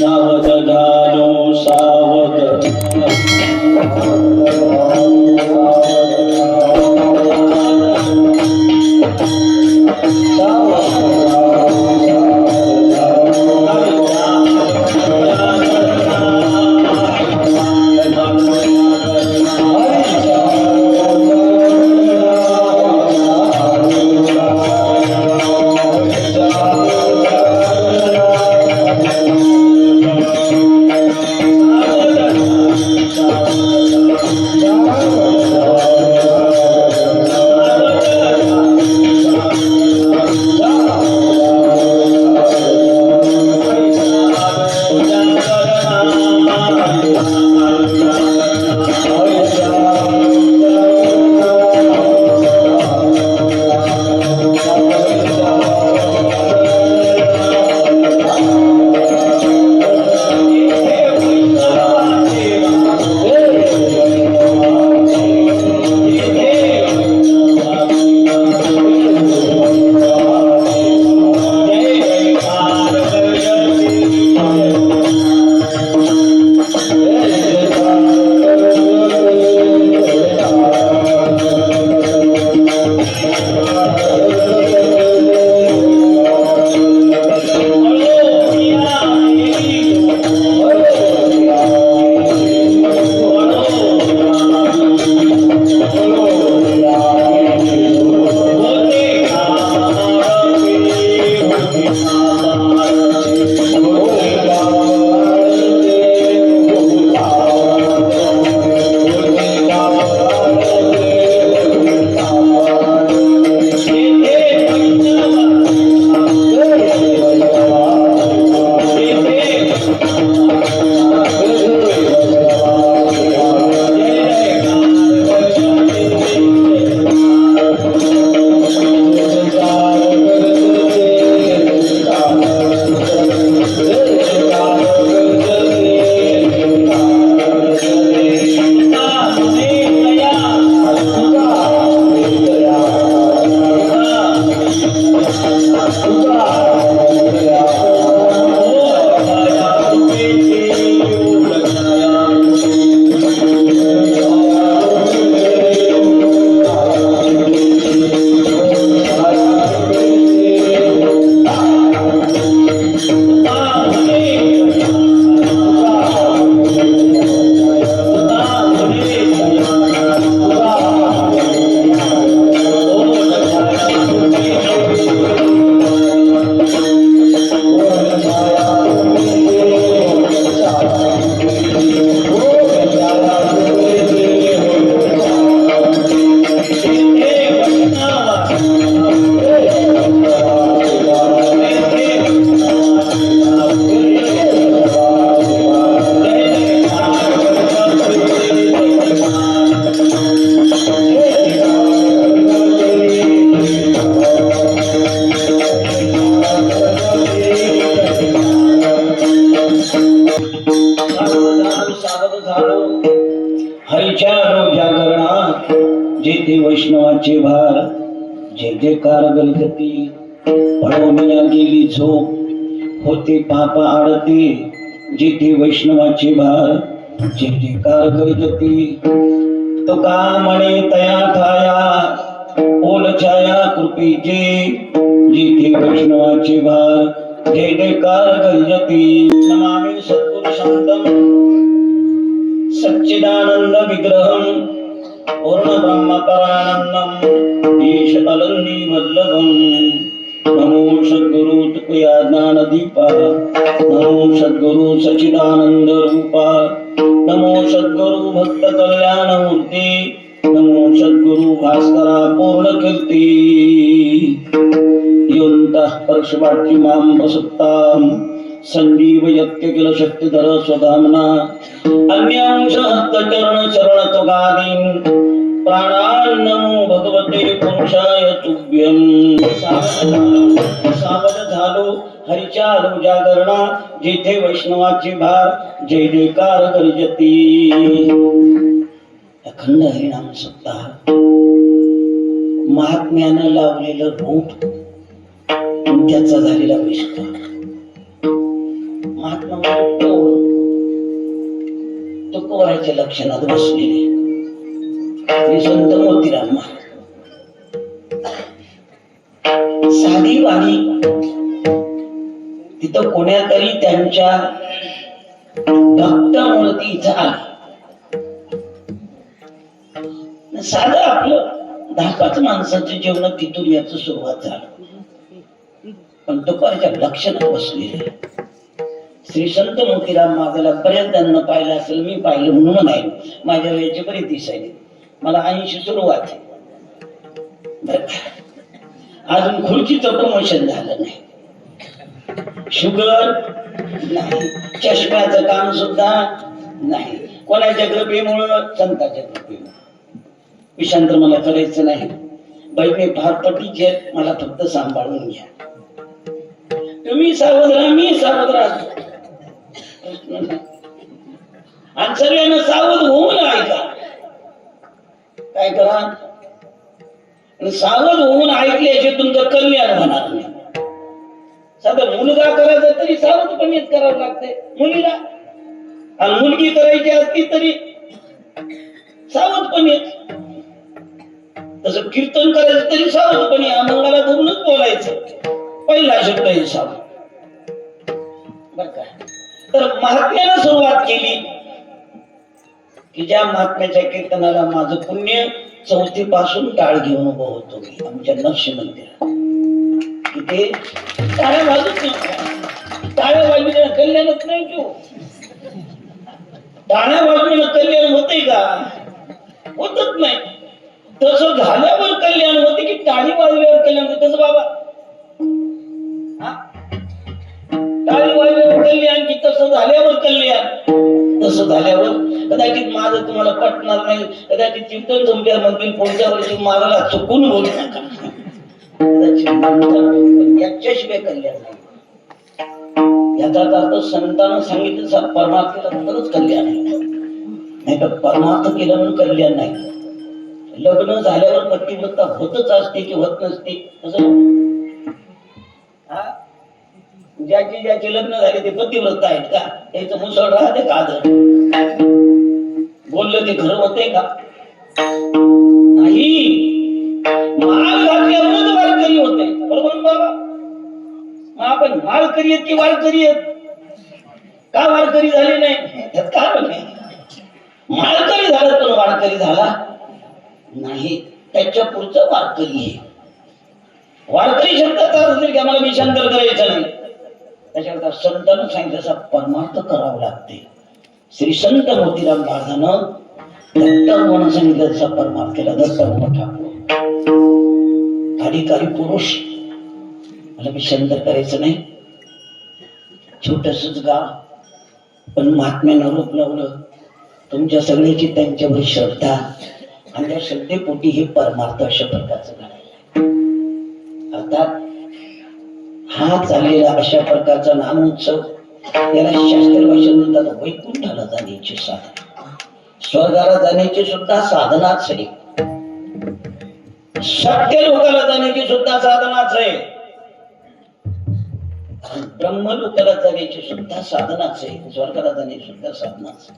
सावध झालो सावध जेथे वैष्णवाचे भार जे जे कारगलगती पळवण्या गेली झोप होते पापा आडते जेथे वैष्णवाचे भार जे जे कारगलगती तो का म्हणे तया थाया ओल छाया कृपेचे जेथे वैष्णवाचे भार जे जे कारगलगती नमामि सद्गुरु शांतम सच्चिदानंद विग्रहम पूर्ण ब्रह्म परानंदम ईश अलंदी वल्लभम नमो सद्गुरु तुकया ज्ञान दीपा नमो सद्गुरु सच्चिदानंद रूपा नमो सद्गुरु भक्त कल्याण मूर्ती नमो सद्गुरु भास्करा पूर्ण कीर्ती योन्तः परशुवाक्य मां प्रसुप्तां संजीव यत्किल शक्तिधर स्वधामना अन्यांश हस्तचरण चरण तुगादीन प्राणान् नमो भगवते पुरुषाय तुभ्यं सावध झालो हरीच्या आलो जागरणा जेथे वैष्णवाची भार जय जयकार गर्जती अखंड हरिनाम सप्ताह महात्म्यानं लावलेलं रूप त्याचा झालेला विस्तार महात्मा तो कोराच्या लक्षणात बसलेले श्री संत मोतीराम साधी वाणी तिथं कोण्यातरी त्यांच्या भक्तामुळे ती इथं आली. साधं आपलं 10-5 माणसाचं जेवण तिथून याच सुरुवात झालं. पण तो कोणाच्या लक्षणात बसलेले श्री संत मोतीराम महाराजाला बऱ्याच जणांना पाहिलं असेल, मी पाहिलं म्हणून नाही, माझ्या वेळेचे बरेच दिसायले. मला 80 सुरुवात आहे. अजून खुर्चीचं प्रमोशन झालं नाही, शुगर नाही, चष्म्याचं काम सुद्धा नाही. कोणाच्या कृपेमुळं? संतांच्या कृपेमुळं. विषांतर मला करायचं नाही. बहिणी फार पटीचे आहेत, मला फक्त सांभाळून घ्या. तुम्ही सावध राहा, मी सावध राहतो. आणि सगळ्यांना सावध होऊन ऐका. काय करा? सावध होऊन ऐकल्याशिवाय तुमचं कल्याण होणार नाही. साधं मुलगा करायचा तरी सावधपणेच करावं लागते मुलीला, आणि मुलगी करायची असती तरी सावधपणेच. तसं कीर्तन करायचं तरी सावधपणे, अमंगाला धरूनच बोलायचं. पहिला शब्द आहे सावध. बर का? तर महात्म्यानं सुरुवात केली की ज्या महात्म्याच्या कीर्तनाला माझं पुण्य 4थी पासून टाळ घेऊन उभं होतो मी आमच्या नक्षी मंदिरात. तिथे टाळ्या वाजत नव्हत्या. टाळ्या वाजविण्यानं कल्याणच नाही तू. टाळ्या वाजविण्यानं कल्याण होते का? होतच नाही. तसं झाल्यावर कल्याण होते की टाळी वाजल्यावर कल्याण होते? तसं बाबा, टाळी वाजल्यावर कल्याण की तसं झाल्यावर कल्याण? तसं झाल्यावर कदाचित माझं तुम्हाला पटणार नाही, कदाचित कीर्तन तुमच्या मंदिर पुढच्या वर्षी मला चुकून बोलू नका, याच्याशिवाय कल्याण नाही. याचा अर्थ संतांना सांगितलं परमार्थाला तरच कल्याण आहे, नाही तर परमार्थ केल्यानं कल्याण नाही. लग्न झाल्यावर पतिव्रता होतच असते की होत नसते? तसं ज्याचे लग्न झाले ते पतिव्रता आहेत का? त्याचं मुसळ राहते का? बोललं ते खरं होते का? नाही. माळ घातल्यावरच वारकरी होते, बरोबर बाबा? मग आपण माळकरी आहेत की वारकरी आहेत? का वारकरी झाले नाही? त्यात कारण नाही. माळकरी झाला पण वारकरी झाला नाही. त्याच्या पुढचं वारकरी आहे. वारकरी शब्दाचा अर्थ की आम्हाला विषांतर करायचं नाही. त्याच्याकरता संतांना सांगितलं असा परमार्थ करावं लागते. श्री संत मोतीराम महाराजांनं दत्तगुण सांगितलं तसा परमार्थ केला. दत्तगुण ठाकूर अधिकारी पुरुष, मला विषांतर करायचं नाही. छोटसच गाव, पण महात्म्यानं रूप लावलं. तुमच्या सगळ्याची त्यांच्यावर श्रद्धा, आणि त्या श्रद्धेपोटी हे परमार्थ अशा प्रकारचं घडायला. अर्थात हा चाललेला अशा प्रकारचा नामोत्सव, याला शास्त्र भाषेत म्हणतात वैकुंठाला जाण्याची साधना. स्वर्गाला जाण्याची सुद्धा साधनाच आहे, सत्य लोकाला जाण्याची सुद्धा साधनाच आहे, ब्रह्मलोकाला जाण्याची सुद्धा साधनाच आहे, स्वर्गाला जाण्याची सुद्धा साधनाच.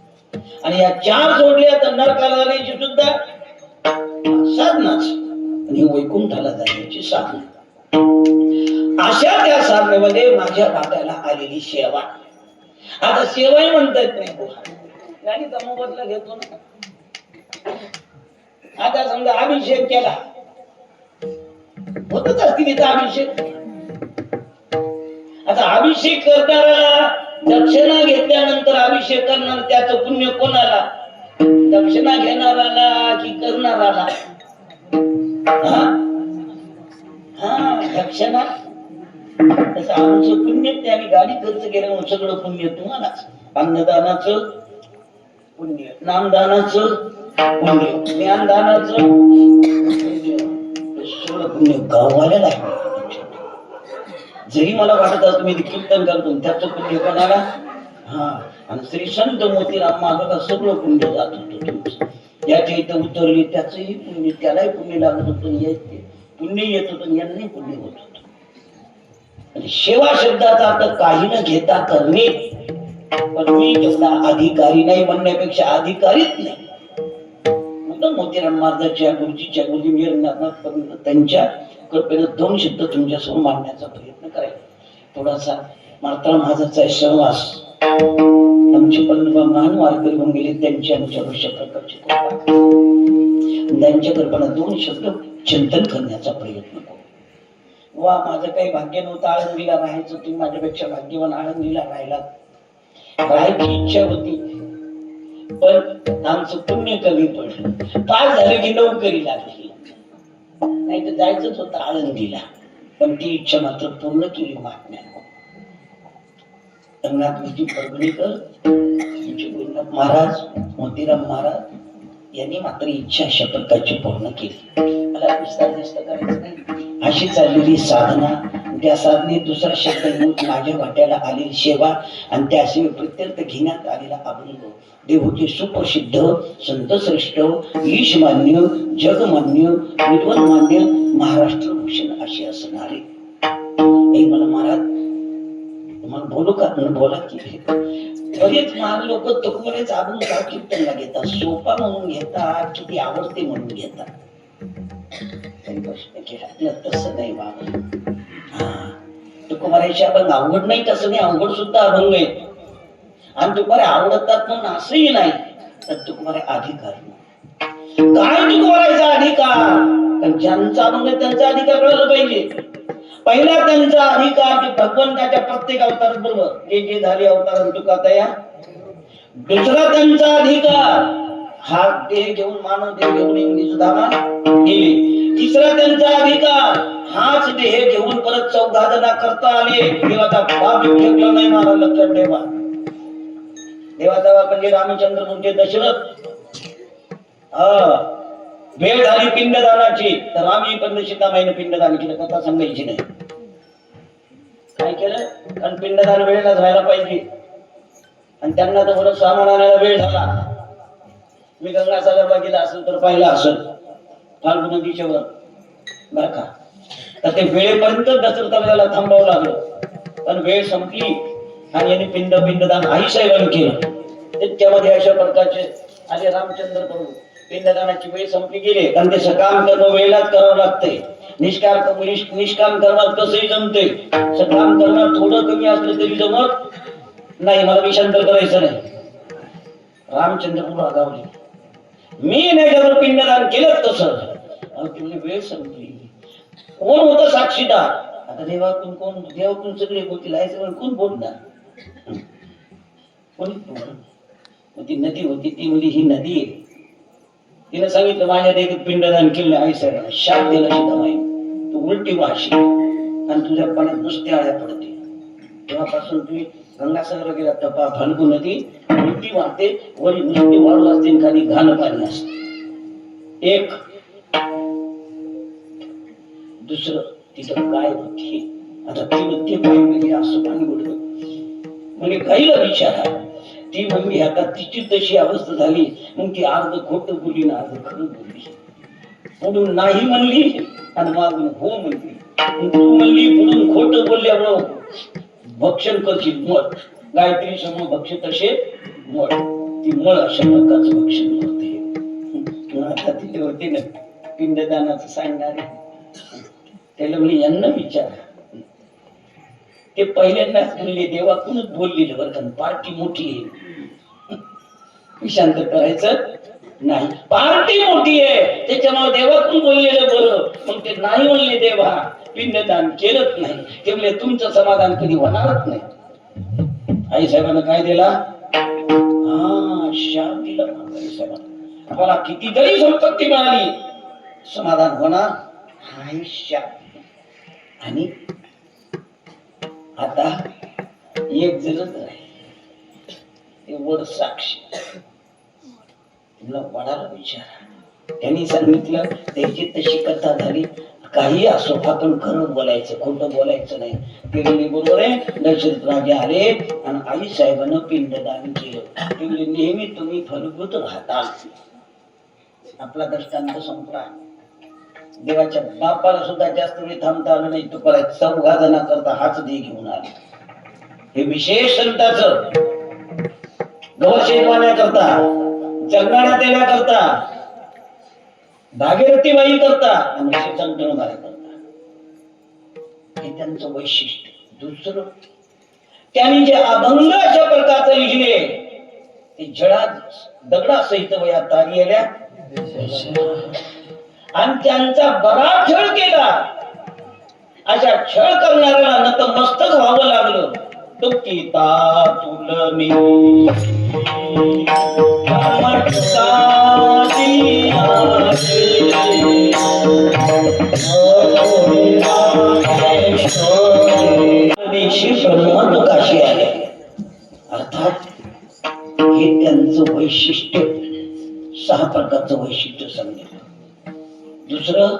आणि या 4 जोडल्या तर नरकाला जाण्याची सुद्धा साधनाच, आणि वैकुंठाला जाण्याची साधना. अशा त्या साधनेमध्ये माझ्या भागाला आलेली सेवा. आता सेवाही म्हणता येत नाही, गाडीचा मोबदला घेतो ना. आता समजा अभिषेक केला, होतच असतील तिथं अभिषेक. आता अभिषेक करणारा दक्षिणा घेतल्यानंतर अभिषेक करणार, त्याचं पुण्य कोणाला? दक्षिणा घेणाराला की करणाराला? दक्षिणा. तसं आमचं पुण्य त्याने गाडी खर्च केल्यामुळे सगळं पुण्य तुम्हालाच. अन्नदानाचं पुण्य, नामदानाचं पुण्य, ज्ञानदानाचं सगळं पुण्य गाववाल्याला आहे. जरी मला वाटत असं मी कीर्तन करतो त्याचं पुण्य कोणाला? आणि श्री संत मोतीराम महाराजाला सगळं पुण्य जात होतं तुमचं. ज्याच्या इथं उतरली त्याचंही पुण्य, त्यालाही पुण्य लागत होतं, पुण्य येत होतं, यांनाही पुण्य होत होतं. आणि सेवा शब्दाचा अर्थ काही न घेता करणे. पण मी तेवढा अधिकारी नाही म्हणण्यापेक्षा अधिकारीच नाही. म्हणून मोतीराम महाराजांच्या गुरुजीच्या गुरुजी मेरनाथ त्यांच्या कृपेने 2 शब्द तुमच्यासमोर मांडण्याचा प्रयत्न करायचा. थोडासा मात्र माझाचा सहवास आमचे पण महान वारकरी होऊन गेले, त्यांची आमच्या अशा प्रकारची कृपा, त्यांच्या कृपेने 2 शब्द चिंतन करण्याचा प्रयत्न करू. वा माझं काही भाग्य नव्हतं आळंदीला राहायचं, तुम्ही माझ्यापेक्षा भाग्यवान आळंदीला राहिला. राहायची इच्छा होती पण आमचं पुण्य कमी पडलं. पास झालं की नोकरी लागली, नाही तर जायचंच होतं आळंदीला, पण ती इच्छा मात्र पूर्ण केली महात्म्यानं. रंगनाथजी परभणीकर, महाराज मोतीराम महाराज यांनी मात्र इच्छा अशा प्रकारची पूर्ण केली. मला विस्तार जास्त करायचं नाही. अशी चाललेली साधना, त्या साधनेत दुसरा शब्द येऊन माझ्या वाट्याला आलेली सेवा आणि त्याशिवाय प्रत्यर्थ घेण्यात आलेला अभंग, देवचे सुप्रसिद्ध संत श्रेष्ठ ईशमान्य जगमान्य विद्वानमान्य महाराष्ट्र भूषण असे असणारे. हे मला महाराज तुम्हाला बोलू का? बोला की. बरेच महान लोक तुकमनेच अभंग का कीर्तनला घेतात, सोपा म्हणून घेतात की ती आवडते म्हणून घेतात. तसं नाही बाबा. तुकोबारायचे अभंग अवघड नाही, तसं नाही, अवघड सुद्धा अभंग आहे. आणि तुकोबारे आवडतात म्हणून असंही नाही. तर तुकोबारे अधिकार काय, तुकोबारायचा अधिकार, ज्यांचा अभंग त्यांचा अधिकार कळलं पाहिजे. पहिला त्यांचा अधिकार भगवंताच्या प्रत्येक अवतार बरोबर जे जे झाले अवतार तुका तया. दुसरा त्यांचा अधिकार हा देह घेऊन मानव देह घेऊन इंग्लिश धामा गेले. तिसरा त्यांचा अधिकार हाच देह घेऊन परत चौघादना करता आले. देवाचा बाप ठेवला नाही मला लक्षात ठेवा. देवाचा बाप म्हणजे रामचंद्र म्हणजे दशरथ. वेळ झाली पिंडदानाची तर रामी पण सीतामाईने पिंडदान केलं, कथा सांगायची नाही. काय केलं? कारण पिंडदान वेळेलाच व्हायला पाहिजे आणि त्यांना तर बरं सामान आणायला वेळ झाला. मी गंगासागरला गेला असेल तर पाहिला असेल फाल्गुन नदीच्या वर बर का, तर ते वेळेपर्यंत दशरथाला थांबावं लागलं. पण वेळ संपली आणि यांनी पिंडदान आई साहेबांनी केलं. त्यामध्ये अशा प्रकारचे आले रामचंद्र प्रभू. पिंडदानाची वेळ संपली गेले कारण ते सकाम कर्म वेळेलाच करावं लागतंय. निष्काम कर्मात कसंही जमते, सकाम कर्मात थोडं कमी असलं तरी जमत नाही. मला विषांतर करायचं नाही. रामचंद्र प्रभू रागावले, मी नाही जर पिंडदान केलं तसं. वेळ संपली. कोण होतं साक्षीदार? आता देवातून कोण, देवातून सगळे बोलतील, कोण बोलणार? कोणी बोलणार? ती नदी होती, ती म्हणजे ही नदी आहे. तिने सांगितलं माझ्या देखील पिंडदान केलं आई साहेब, शाप दिला सीतामाई, तू उलटी वाशी आणि तुझ्या पाण्यात नुसत्या आळ्या पडते. तेव्हापासून तुम्ही गंगासागरला गेला तपा फाल्गु नदी उलटी वाहते, वरी नुसती वाळू असते, खाली घाण पाणी असते. एक दुसरं तिथं गाय होती. आता ती म्हणते पाणी असं पाणी उडलं म्हणजे गाईला विचारा. ती म्हणली आता तिची तशी अवस्था झाली, मग ती अर्ध खोटं बोलली ना अर्ध खरं बोलली. पुढून नाही म्हणली आणि मागून हो म्हणली. तू म्हणली पुढून खोटं बोलल्यामुळं भक्षण करशील मळ. गायत्री समोर भक्ष तसे मळ, ती मळ अशा प्रकारचं भक्षण करते. आता तिथे होते ना पिंडदानाचं सांगणारे, त्याला म्हणजे यांना विचार. ते पहिल्यांदाच म्हणले देवातूनच बोललेलं बरं का, पार्टी मोठी आहे, विषांतर करायचं नाही. पार्टी मोठी आहे त्याच्यामुळे देवातून बोललेलं बरं. मग ते नाही म्हणले देवा, पिंडदान केलंच नाही, ते म्हणले तुमचं समाधान कधी होणारच नाही. आई साहेबांना काय दिला? शाप दिला. आई साहेबांना आपल्याला किती जरी संपत्ती मिळाली समाधान होणार नाही, शाप. आणि आता एक जणच आहे ते वड साक्षी. तुला वडाला विचार, त्यांनी सांगितलं त्याची तशी कथा झाली. काही असो आपण खरं बोलायचं, खोटं बोलायचं नाही. ते म्हणले बरोबर आहे. दशरथ राजे आले आणि आई साहेबांना पिंडदान केलं. ते म्हणले नेहमी तुम्ही फलभूत राहता. आपला दृष्टांत संपला. देवाच्या बापाला सुद्धा जास्त वेळ थांबता आलं नाही. तुकारा 14 जणा करता हाच दे घेऊन आले. हे विशेष संताचं गवत शेतवाण्याकरता, जगणाऱ्या देव्या करता, भागीरथी बाई करता आणि संतनुमारे करता. हे त्यांचं वैशिष्ट्य. दुसरं त्यांनी जे अभंग अशा प्रकारचे लिहिले ते जडा दगडासहित वया तारी आल्या आणि त्यांचा बरा छळ केला. अशा छळ करणाऱ्याला नतमस्तक व्हावं लागलं. तो किता तुलनी ब्रह्म काशी आले. अर्थात हे त्यांचं वैशिष्ट्य, 6 प्रकारचं वैशिष्ट्य सांगितलं. दुसरं,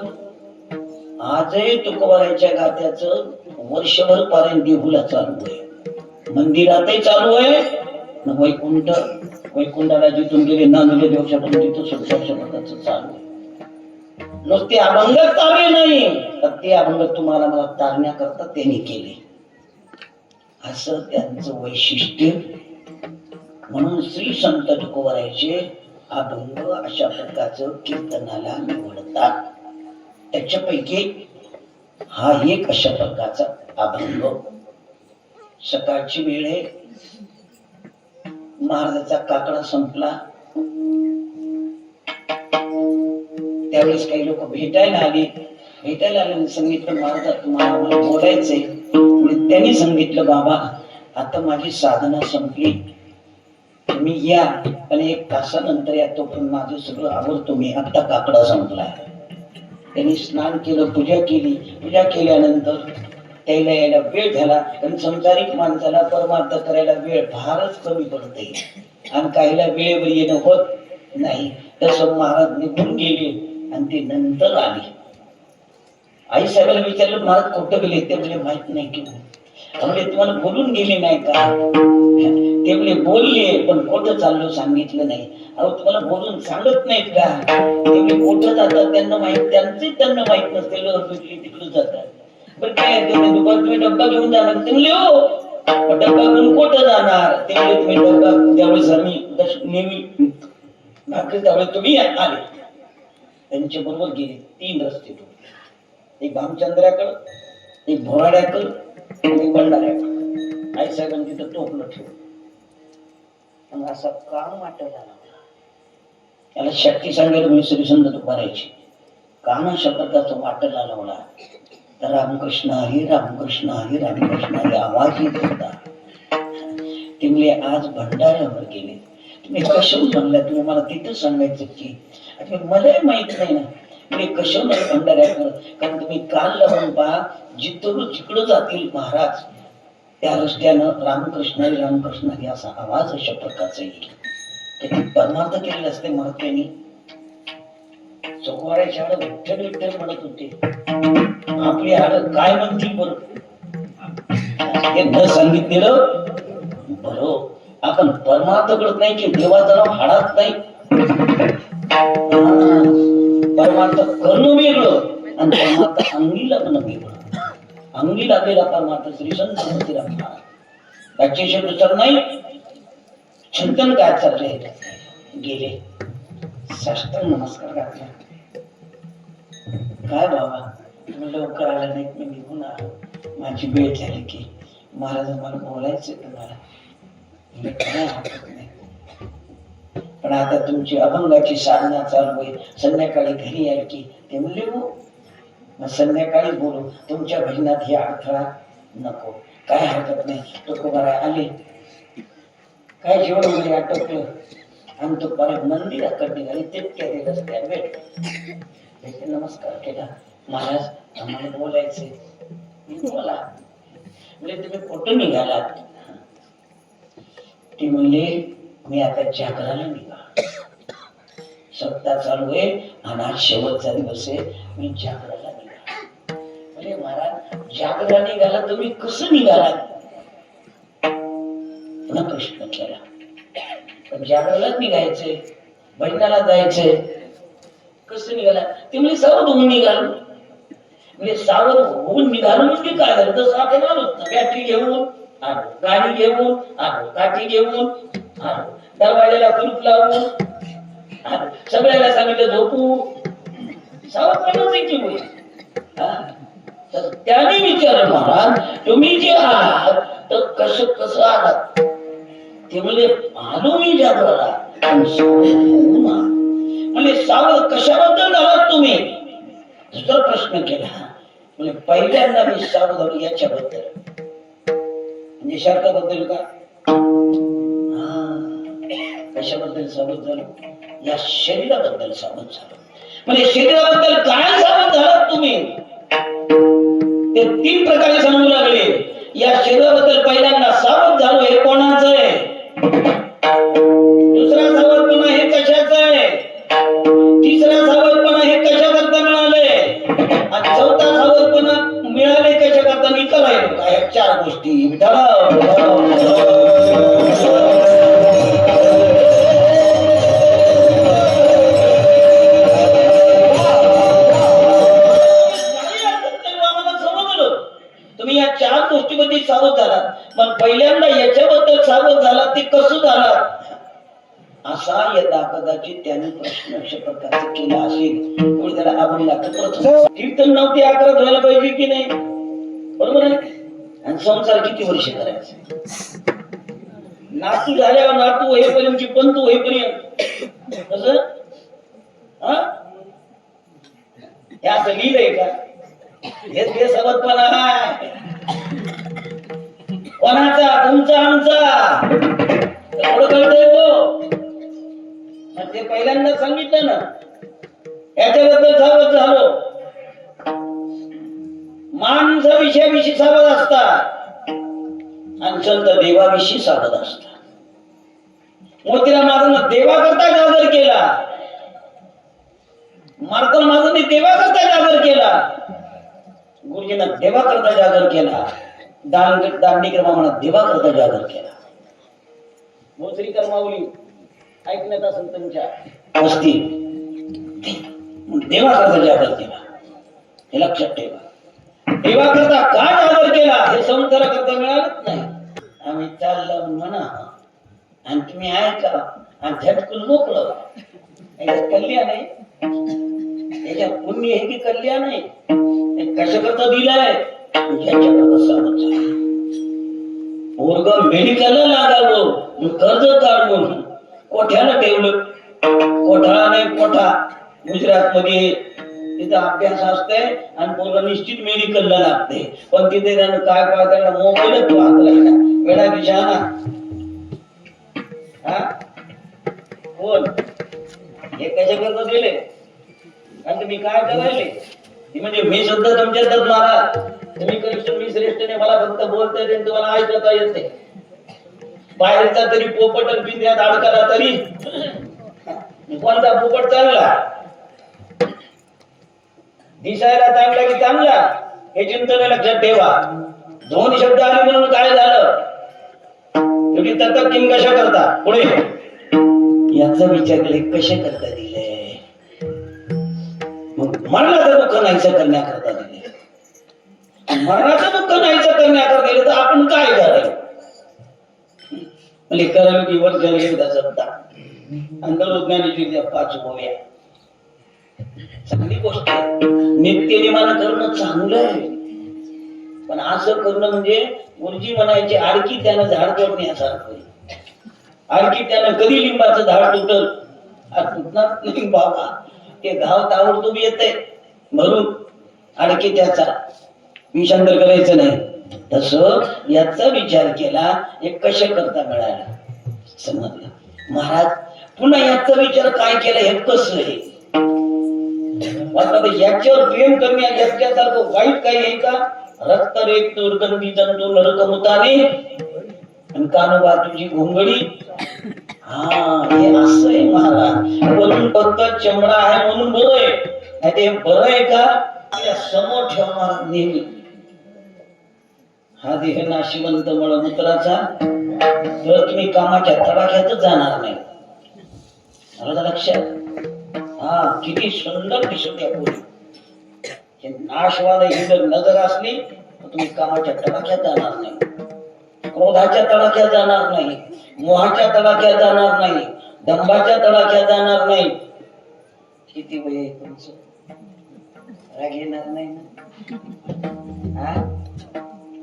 आजही तुकोबाराच्या गात्याचं वर्षभर पारायण देहूला चालू आहे, मंदिरातही चालू आहे. वैकुंठाला जिथून गेले नांदले देवशापर्यंत तिथं 17 प्रकारचं चालू आहे. नुसते अभंग चालू नाही, तर ते अभंग तुम्हाला मला तारण्याकरता त्यांनी केले. असं त्यांचं वैशिष्ट्य. म्हणून श्री संत तुकोबारायचे अभंग अशा प्रकारचं कीर्तनाला निवडतात. त्याच्यापैकी हा एक अशा प्रकारचा अभंग. सकाळची वेळ आहे, महाराजाचा काकडा संपला. त्यावेळेस काही लोक भेटायला आले आणि सांगितलं महाराज तुम्हाला मला बोलायचंय. त्यांनी सांगितलं बाबा आता माझी साधना संपली, तुम्ही या आणि 1 तासानंतर या, तोपर्यंत माझं सगळं आवडतो. मी आता काकडा संपला. त्यांनी स्नान केलं, पूजा केली. पूजा केल्यानंतर त्याला यायला वेळ झाला. पण संसारिक माणसाला परमार्थ करायला वेळ फारच कमी पडते आणि काहीला वेळेवर येणं होत नाही. तसं महाराज निघून गेले आणि ते नंतर आले. आई साहेबांना विचारलं महाराज कुठं गेले? ते म्हणजे माहित नाही की. म्हणजे तुम्हाला बोलून गेले नाही का? ते म्हणजे बोलले पण कुठं चाललो सांगितलं नाही. अहो तुम्हाला बोलून सांगत नाहीत का? ते म्हणजे कुठं जातात त्यांना माहित, त्यांना माहित नसते. तिकडे जातात. पण काय दुपार तुम्ही डब्बा घेऊन जाणार? ते म्हणले हो, डब्बा घेऊन कुठं जाणार? ते म्हणजे तुम्ही डब्बा त्यावेळेस आम्ही नेहमी त्यावेळेस तुम्ही आले. त्यांच्या बरोबर गेले. 3 रस्ते ठेवले, एक भामचंद्राकडं, एक भोराड्याकडं, एक भंडाऱ्याकडं. आई साहेबांनी तिथं टोपलं ठेवलं. असा काम वाटायला लागला. याला शक्ती सांगायला मी श्री संत तुकोबारायची काना शब्दाचा वाटायला लावला. तर रामकृष्ण हरी, रामकृष्ण हरी, रामकृष्ण हरी आवाज येत होता. ते म्हणले आज भंडाऱ्यावर गेले. तुम्ही कशाहून म्हणला? तुम्ही मला तिथं सांगायचं की. मलाही माहित नाही ना. म्हणजे कशाहून भंडाऱ्याकडं? कारण तुम्ही काल लावून पहा, जिकडं जातील महाराज त्या रस्त्यानं रामकृष्ण हरी, रामकृष्ण हरी असा आवाज अशा प्रकारचा येईल. त्याची परमार्थ केलेले असते महात्म्यांनी. तुकोबारायच्या हाड विठ्ठल विठ्ठल म्हणत होते. आपली हाड काय म्हणतील बरं? हे न सांगितलेलं बरं. आपण परमार्थ करत नाही की देवाचं नाव हाडात नाही. परमार्थ करणं वेगळं आणि परमार्थ अंगी लागणं वेगळं. अंगी लागलेला परमार्थ श्री संत तुकोबाराय महाराज. त्याच्याशिवाय दुसरं नाही. चिंतन काय चाललंय? गेले, साष्टांग नमस्कार घातला. काय बाबा तुम्ही लवकर आला नाहीत, मी निघून आलो. माझी वेळ झाली की. महाराज मला बोलायचं तुम्हाला. काय हरकत नाही, पण आता तुमची अभंगाची साधना चालू आहे. संध्याकाळी घरी याल की? ते म्हणले हो, मग संध्याकाळी बोलू. तुमच्या भजनात हे अडथळा नको. काय हरकत नाही. तुकोबाराय आले. काय जेवण वगैरे आटोपलं आणि तुकोबाराय मंदिराकडे निघाले. तितक्या रस्त्यावर भेटले. नमस्कार केला. महाराज आम्हाला बोलायचे. बोला. म्हणजे तुम्ही कुठं निघालात? ते म्हणले मी आता जागराला निघा. सप्ताह चालू आहे आणि आज शेवटचा दिवस आहे. मी जागराला निघा. म्हणजे महाराज जागराला निघाला तुम्ही कसं निघालात? पुन्हा प्रश्न केला. पण जागरालाच निघायचंय, भजनाला जायचंय. कसं निघाला ते म्हणजे सावध होऊन निघालो. म्हणजे सावध होऊन निघालो म्हणजे काय झालं, तसं आपण आलो बॅटरी घेऊन आलो, गाडी घेऊन आलो, काठी घेऊन आलो, दरवाजाला कुलूप लावून आलो, सगळ्याला सांगितलं झोपू. सावधपणाच की होईल. तर त्याने विचारलं, महाराज तुम्ही जे आलात तर कसं आलात? ते म्हणजे आलो मी जागराला म्हणजे सावध कशाबद्दल झालात तुम्ही? दुसरा प्रश्न केला. म्हणजे पहिल्यांदा मी सावध झालो याच्याबद्दल, म्हणजे शर्काबद्दल का? कशाबद्दल सावध झालो? या शरीराबद्दल सावध झालो. म्हणजे शरीराबद्दल काय सावध झालात तुम्ही? ते 3 प्रकारे सांगू लागले. या शरीराबद्दल पहिल्यांदा सावध झालो हे कोणाचं आहे? दुसरा सावधपणा हे कशाचं आहे? तिसरा सावधपणा हे कशा करता मिळाले? आणि चौथा सावधपणा मिळाले कशा करता? मी करायलो काय? 4 गोष्टी. तुम्ही या 4 गोष्टीमध्ये सावध झालात. पण पहिल्यांदा याच्याबद्दल सावध झालात ते कसं झालात? असा यदा कदाचित त्याने प्रश्न अशा प्रकारचा केला असेल तर त्याला आपण लागतं. कीर्तन 9 ते 11 व्हायला पाहिजे की नाही? बरोबर आहे. आणि संसार किती वर्ष करायचे? नातू झाल्यावर नातू होईपर्यंत की पंतू होईपर्यंत कसं? हे असं लिहिलंय का? हेच बेसबतपणा आहे. कोणाचा? तुमचा आमचा? एवढं कळतंय हो. ते पहिल्यांदा सांगितलं ना, याच्याबद्दल सावध झालो. माणसं विषयाविषयी सावध असतात आणि संत देवाविषयी सावध असतात. मोतीराम महाराजांना देवाकरता जागर केला, मार्तंड महाराजांनी देवाकरता जागर केला, गुरुजींना देवाकरता जागर केला, दांडेकर मामांना देवाकरता जागर केला. भोसरीकर माऊली ऐकण्यात असेल तुमच्या असतील, देवाकरता जागर केला हे लक्षात ठेवा. देवाकरता का जागर केला हे संसाराकरता मिळालंच नाही. आम्ही चाललो म्हणा आणि तुम्ही ऐका आणि झटकून मोकळं. याच्यात कल्याण आहे, याच्यात पुण्य आहे की कल्याण आहे? कशाकरता दिलाय? याच्याकरता सावध झाला. पोरग मेडिकलला लागावं, कर्ज काढून कोठ्याला ठेवलं. कोठाळा नाही कोठा, गुजरात मध्ये तिथं अभ्यास असते आणि पोरग निश्चित मेडिकलला लागते. पण तिथे त्यानं काय पाहताना मोबाईलच वाचला वेळा विषाना. बोल हे कशाकरता दिले आणि तुम्ही काय करायले? म्हणजे मी सुद्धा तुमच्यातच महाराज, तुम्ही कनिष्ठ मी श्रेष्ठ नाही, मला फक्त बोलता येते तुम्हाला ऐकता येते. बाहेरचा तरी पोपट आणि पिंजऱ्यात अडकला तरी कोणता पोपट चांगला? दिसायला चांगला की चांगला हे चिंतन लक्षात ठेवा. 2 शब्द आले म्हणून काय झालं? तुम्ही तत्व किंग कशा करता पुढे याचा विचार केले, कशा करता दिले? मग मरणाचं दुःख नाहीचं करण्याकरता दिले. मरणाचं दुःख नाहीचं करण्याकरता दिले तर आपण काय करायचं? म्हणजे करायला की वर्ष एकदा जपता अंतर्ज्ञानाची 5 गोव्या चांगली गोष्ट आहे. नित्यनेमानं करणं चांगलं आहे, पण असं करणं म्हणजे गुरुजी म्हणायचे आडकी त्यानं झाड तोडण्यासारखं. आडकी त्यानं कधी लिंबाचं झाड तुटल? तुटणार नाही बाबा, ते घाव ताबडतोब येते भरून. आडकी त्याचा विषांतर करायचं नाही. तसं याचा विचार केला, हे कशा करता मिळाला समजलं. महाराज पुन्हा याचा विचार काय केला हे कसं आहे? याच्यावर प्रेम करण्या याच्यासारखं वाईट काही आहे का? रक्त रेख दुर्गंधी जंतू नरकमुताने आणि कानोबा तुझी घोंगडी. हे असं आहे महाराज. वरून फक्त चमडा आहे म्हणून बरं आहे, नाही ते बरं आहे का? समोर ठेवणार नेहमी. हा देह नाशिवंत मळमूत्राचा, तर तुम्ही कामाच्या तडाख्यातच जाणार नाही. लक्षात हा किती सुंदर दिसत या पोरी. हे नाशवान ही जर नजर असली तर तुम्ही कामाच्या तडाख्यात जाणार नाही, क्रोधाच्या तडाख्यात जाणार नाही, मोहाच्या तडाख्यात जाणार नाही, दंभाच्या तडाख्यात जाणार नाही. किती वय आहे तुमचं? राग येणार नाही ना? हा?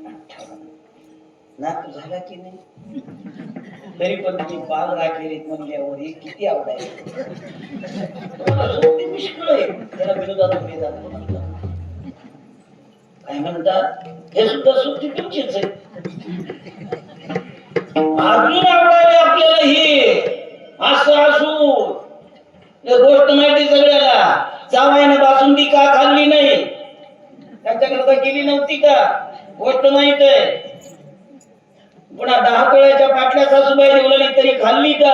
58. नाक झाला की नाही? तरी पण तुम्ही बाल राखेल म्हणल्यावर हे किती आवडायचं. तुम्हाला झोपते मुश्किल आहे. त्याला विरोधात उभे जातो म्हणतात. काय म्हणतात? हे सुद्धा सुट्टी तुमचीच आहे. अजून आवडायला आपल्याला हे असं असू गोष्ट माहिती सगळ्याला. जावायनं बासुंदी का खाल्ली नाही? त्यांच्याकरता केली नव्हती का? गोष्ट माहित आहे. पुन्हा 10 तोळ्याच्या पाटल्या सासूबाई जेवली तरी खाल्ली का?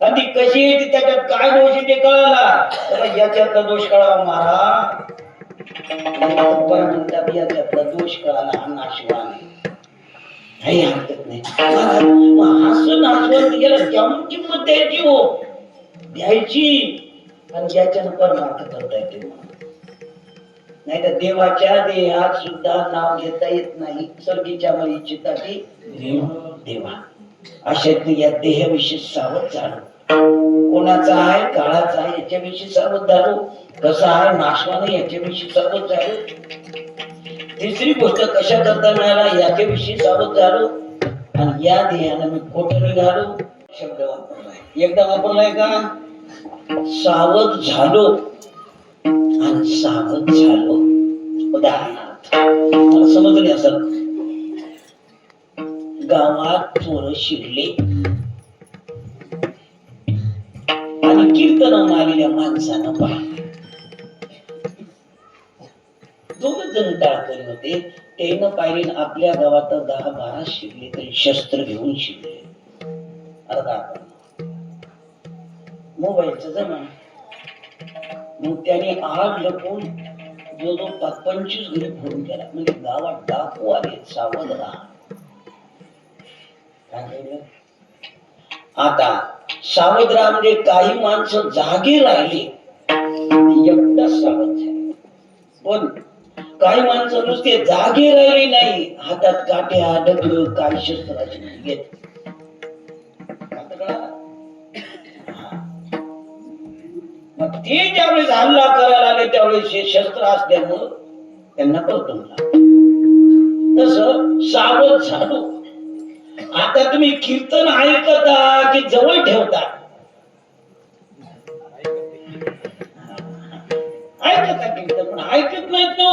आणि ती कशी आहे, त्याच्यात काय दोष आहे ते कळाला. तर याच्यातला दोष कळावा महाराज. म्हणतात याच्यातला दोष कळाला हा नाशवान आहे. काही हरकत नाही. हसून नाचवत गेलं त्यामुळे किंमत द्यायची हो, द्यायची. आणि ज्याच्यानं परमार्थ करता येते. नाही तर देवाच्या देहात सुद्धा नाव घेता येत नाही. सर्गीच्या मरीचिताची देवा. अशा या देहाविषयी सावध झालो. कोणाचा आहे, काळाचा आहे याच्याविषयी सावध झालो. कसा आहे, नाशवान याच्याविषयी सावध झालो. तिसरी गोष्ट कशा करता मिळाला याच्याविषयी सावध झालो. आणि या देहानं मी खोटं निघालो शब्द वापरलाय. एकदा वापरलाय का? सावध झालो आणि सावध झालो. उदाहरणार्थ मला समजले असं, गावात चोर शिरले आणि कीर्तन मारलेल्या माणसानं पाहिलं. 2 जण टाळकरी होते. त्यानं पाहिले आपल्या गावात 10-12 शिरले तरी शस्त्र घेऊन शिरले. अर्धा मोबाईलचा जमाना. मग त्याने आग लपून जो 25 घरी फोन केला. म्हणजे गावात डाकू आले, सावध राहा. आता सावध राहा म्हणजे काही माणसं जागी राहिली एकदा सावध झाले. पण काही माणसं नुसते जागी राहिली नाही, हातात काट्या दगड काही शस्त्राची घेत. मग ते ज्यावेळेस हल्ला करायला आले त्यावेळेस हे शस्त्र असल्यामुळं त्यांना कळतं. तस सावध झालो. आता तुम्ही कीर्तन ऐकता की जवळ ठेवता? ऐकता कीर्तन, पण ऐकत नाही तो.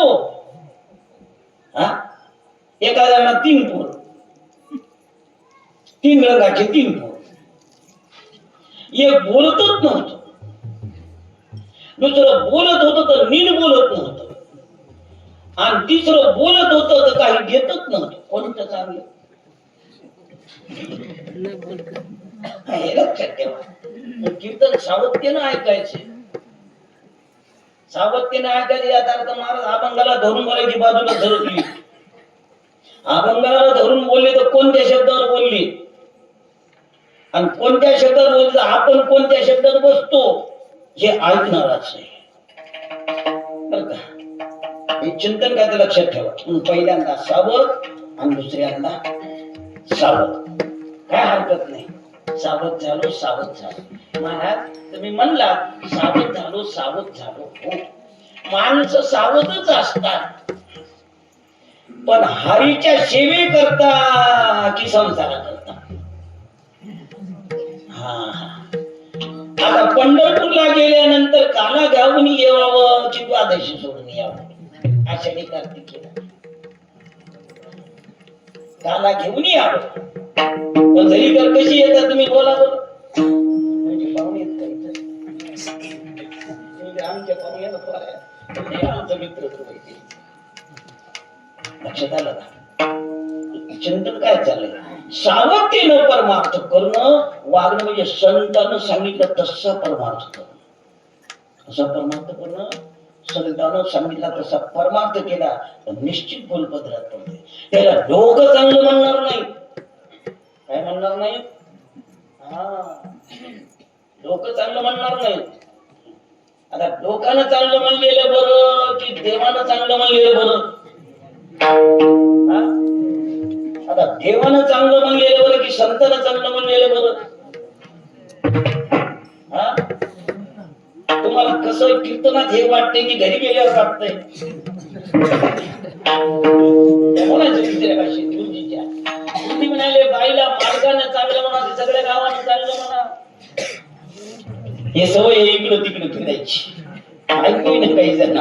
एका जणांना 3 पोर, 3 रंगाचे 3 पोर. एक बोलतच नव्हतं, दुसरं बोलत होतं तर नीट बोलत नव्हतं, आणि तिसरं बोलत होतं तर काही घेतच नव्हतं. कोणतं चांगलं? हे लक्षात ठेवा. कीर्तन सावधतेनं ऐकायचे. सावधतेनं ऐकायचे याचा अर्थ महाराज अभंगाला धरून बोलायची बाजूला धरली. अभंगाला धरून बोलले तर कोणत्या शब्दावर बोलली आणि कोणत्या शब्दावर बोलले, आपण कोणत्या शब्दात बसतो हे ऐकणारच नाही. बरं का? हे चिंतन काय ते लक्षात ठेवा. पहिल्यांदा सावध आणि दुसऱ्यांदा सावध. काय हरकत नाही. सावध झालो, सावध झालो. महाराज तुम्ही म्हणला सावध झालो, सावध झालो. हो, माणसं सावधच असतात, पण हरीच्या सेवे करता की संसारा करता? आता पंढरपूरला गेल्यानंतर काना घालून यावं की द्वादशी सोडून यावं? आषाढी कार्तिकीला काना घेऊन यावं. पण घरी तर कशी येतात तुम्ही बोला बरं. म्हणजे पाहुणे येत आमच्या पाहुणे आमचा मित्र लक्षात आलं का? चिंतन काय चाललंय? सावधतेनं परमार्थ करणं, वागणं म्हणजे संतानं सांगितलं तसं परमार्थ करणं. कसा परमार्थ करणं? संतानं सांगितला तसा परमार्थ केला तर निश्चित फुलपदरात पडते. त्याला लोक चांगलं म्हणणार नाही. काय म्हणणार नाही? लोक चांगलं म्हणणार नाही. आता लोकांना चांगलं म्हणलेलं बरं की देवानं चांगलं म्हणलेलं बरं? आता देवानं चांगलं म्हणलेलं बरं की संतानं चांगलं म्हणलेलं बरं? तुम्हाला कसं कीर्तनात हे वाटतंय की घरी गेल्यावर वाटतंय? कोणाचं विचार का शेतकरीच्या तुम्ही म्हणाले बाईला मार्गाने चांगलं म्हणा, सगळ्या गावाने चांगलं म्हणा. हे सवय इकडं तिकडं फिरायची ऐकू ना काही जण.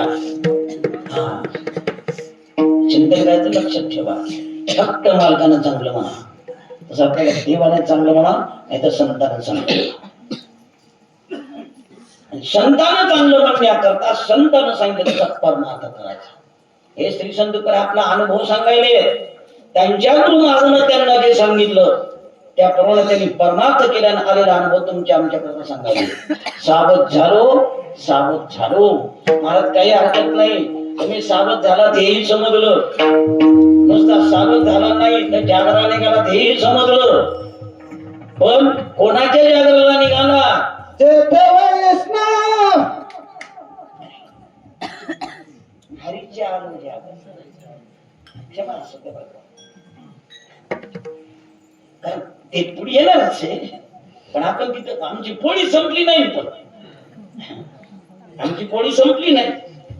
चिंतन करायचं, लक्षात ठेवा. फक्त मार्गाने चांगलं म्हणा, तसं आपल्याला देवाने चांगलं म्हणा, नाही तर संतांना चांगलं म्हणा. संतांना चांगलं म्हणण्याकरता संतांना सांगितलं तसं परमार्थ करायचा. हे श्री संतकर आपला अनुभव सांगायले, त्यांच्याकडून मागणं त्यांना जे सांगितलं त्याप्रमाणे त्यांनी परमार्थ केल्याने आलेला अनुभव तुमच्या आमच्याकडे सांगायला. सावध झालो महाराज, काही हरकत नाही. तुम्ही सावध झालात हेही समजलं, नुसता सावध झाला नाही तर जागरा निघाला हेही समजलं. पण कोणाच्या जागराला निघाला? हरीच्या आलो जागर. क्षमा असते बघा, कारण ते पुढे येणारच आहे. पण आपण तिथं आमची पोळी संपली नाही. पण आमची पोळी संपली नाही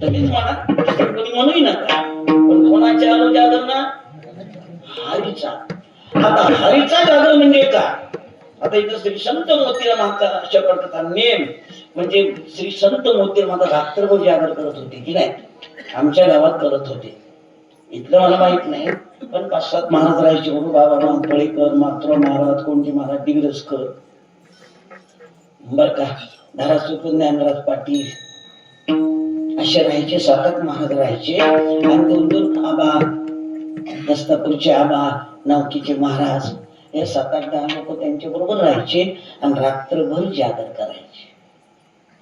तुम्हीच म्हणा, कोणी म्हणूही नका. पण कोणाच्या आलो जागर ना? हरीचा. आता हरीचा जागर म्हणजे काय? आता इथं श्री संत मोतीराम अशा प्रकारचा नेम म्हणजे श्री संत मोतीराम रात्रभर जागर करत होते की नाही? आमच्या गावात करत होते. इथलं मला माहित नाही, पण 5-7 महाराज राहायचे. गुरु बाबा मांपळेकर, मात्र महाराज, कोणते महाराज, डिग्रजकर बर का, धारासुख ज्ञानराज पाटील असे राहायचे. 7-8 महाराज राहायचे. आणि 2-2 आबा, दस्तापूरचे आबा, नावकीचे महाराज, हे 7-8-10 लोक त्यांच्या बरोबर राहायचे आणि रात्रभर जागर करायचे.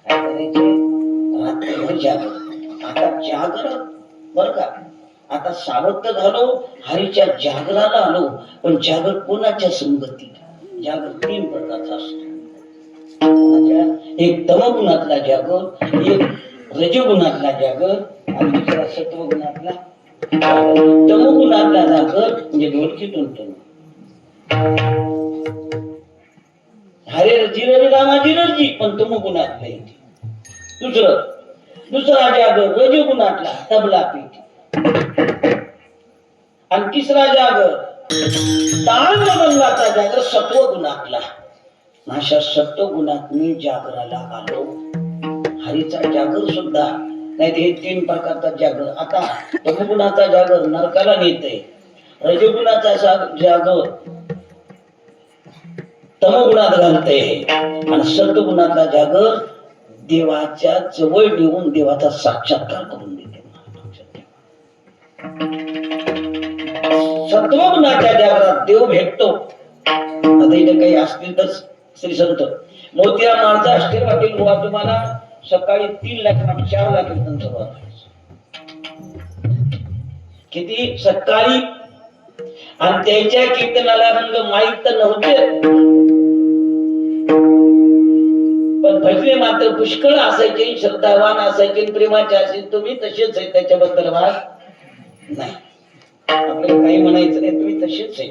काय करायचे? रात्रभर जागर. आता जागर बर का, आता सावध झालो, हरीच्या जागराला आलो. पण जागर कोणाच्या संगतीत? जागर 3 प्रकारचा असतो. एक तमगुणातला जागर, एक रजगुणातला जागर आणि दुसरा सत्वगुणातला. तमगुणातला जागर म्हणजे ढोलकीतून टन, हरे जिरे रामाजी रजी, पण तमगुणातला येते. दुसरा जागर रजगुणातला, तबला पीठ. आणि तिसरा जागर तांडवंगाचा जागर सत्वगुणातला. अशा सत्वगुणात मी जागराला आलो. हरीचा जागर सुद्धा नाही. हे 3 प्रकारचा जागर. आता तमगुणाचा जागर नरकाला नेते, रजगुणाचा जागर तमगुणात घालते आणि सत्वगुणाचा जागर देवाच्या जवळ नेऊन देवाचा साक्षात्कार करून देते. सत्वगुणाच्या जागरात देव भेटतो. आता इथे काही असतील तर श्री संत मोतीराम महाराज असतील वाटेल बुवा तुम्हाला सकाळी 3 लाख 4 लाख कीर्तन किती सकाळी. आणि त्यांच्या कीर्तनाला रंग माहीत तर नव्हते, पण भजने मात्र पुष्कळ असायचे, श्रद्धावान असायचे, प्रेमाचे असेल. तुम्ही तसेच आहे, त्याच्याबद्दल वाद नाही. आपल्याला काही म्हणायचं नाही, तुम्ही तसेच आहे.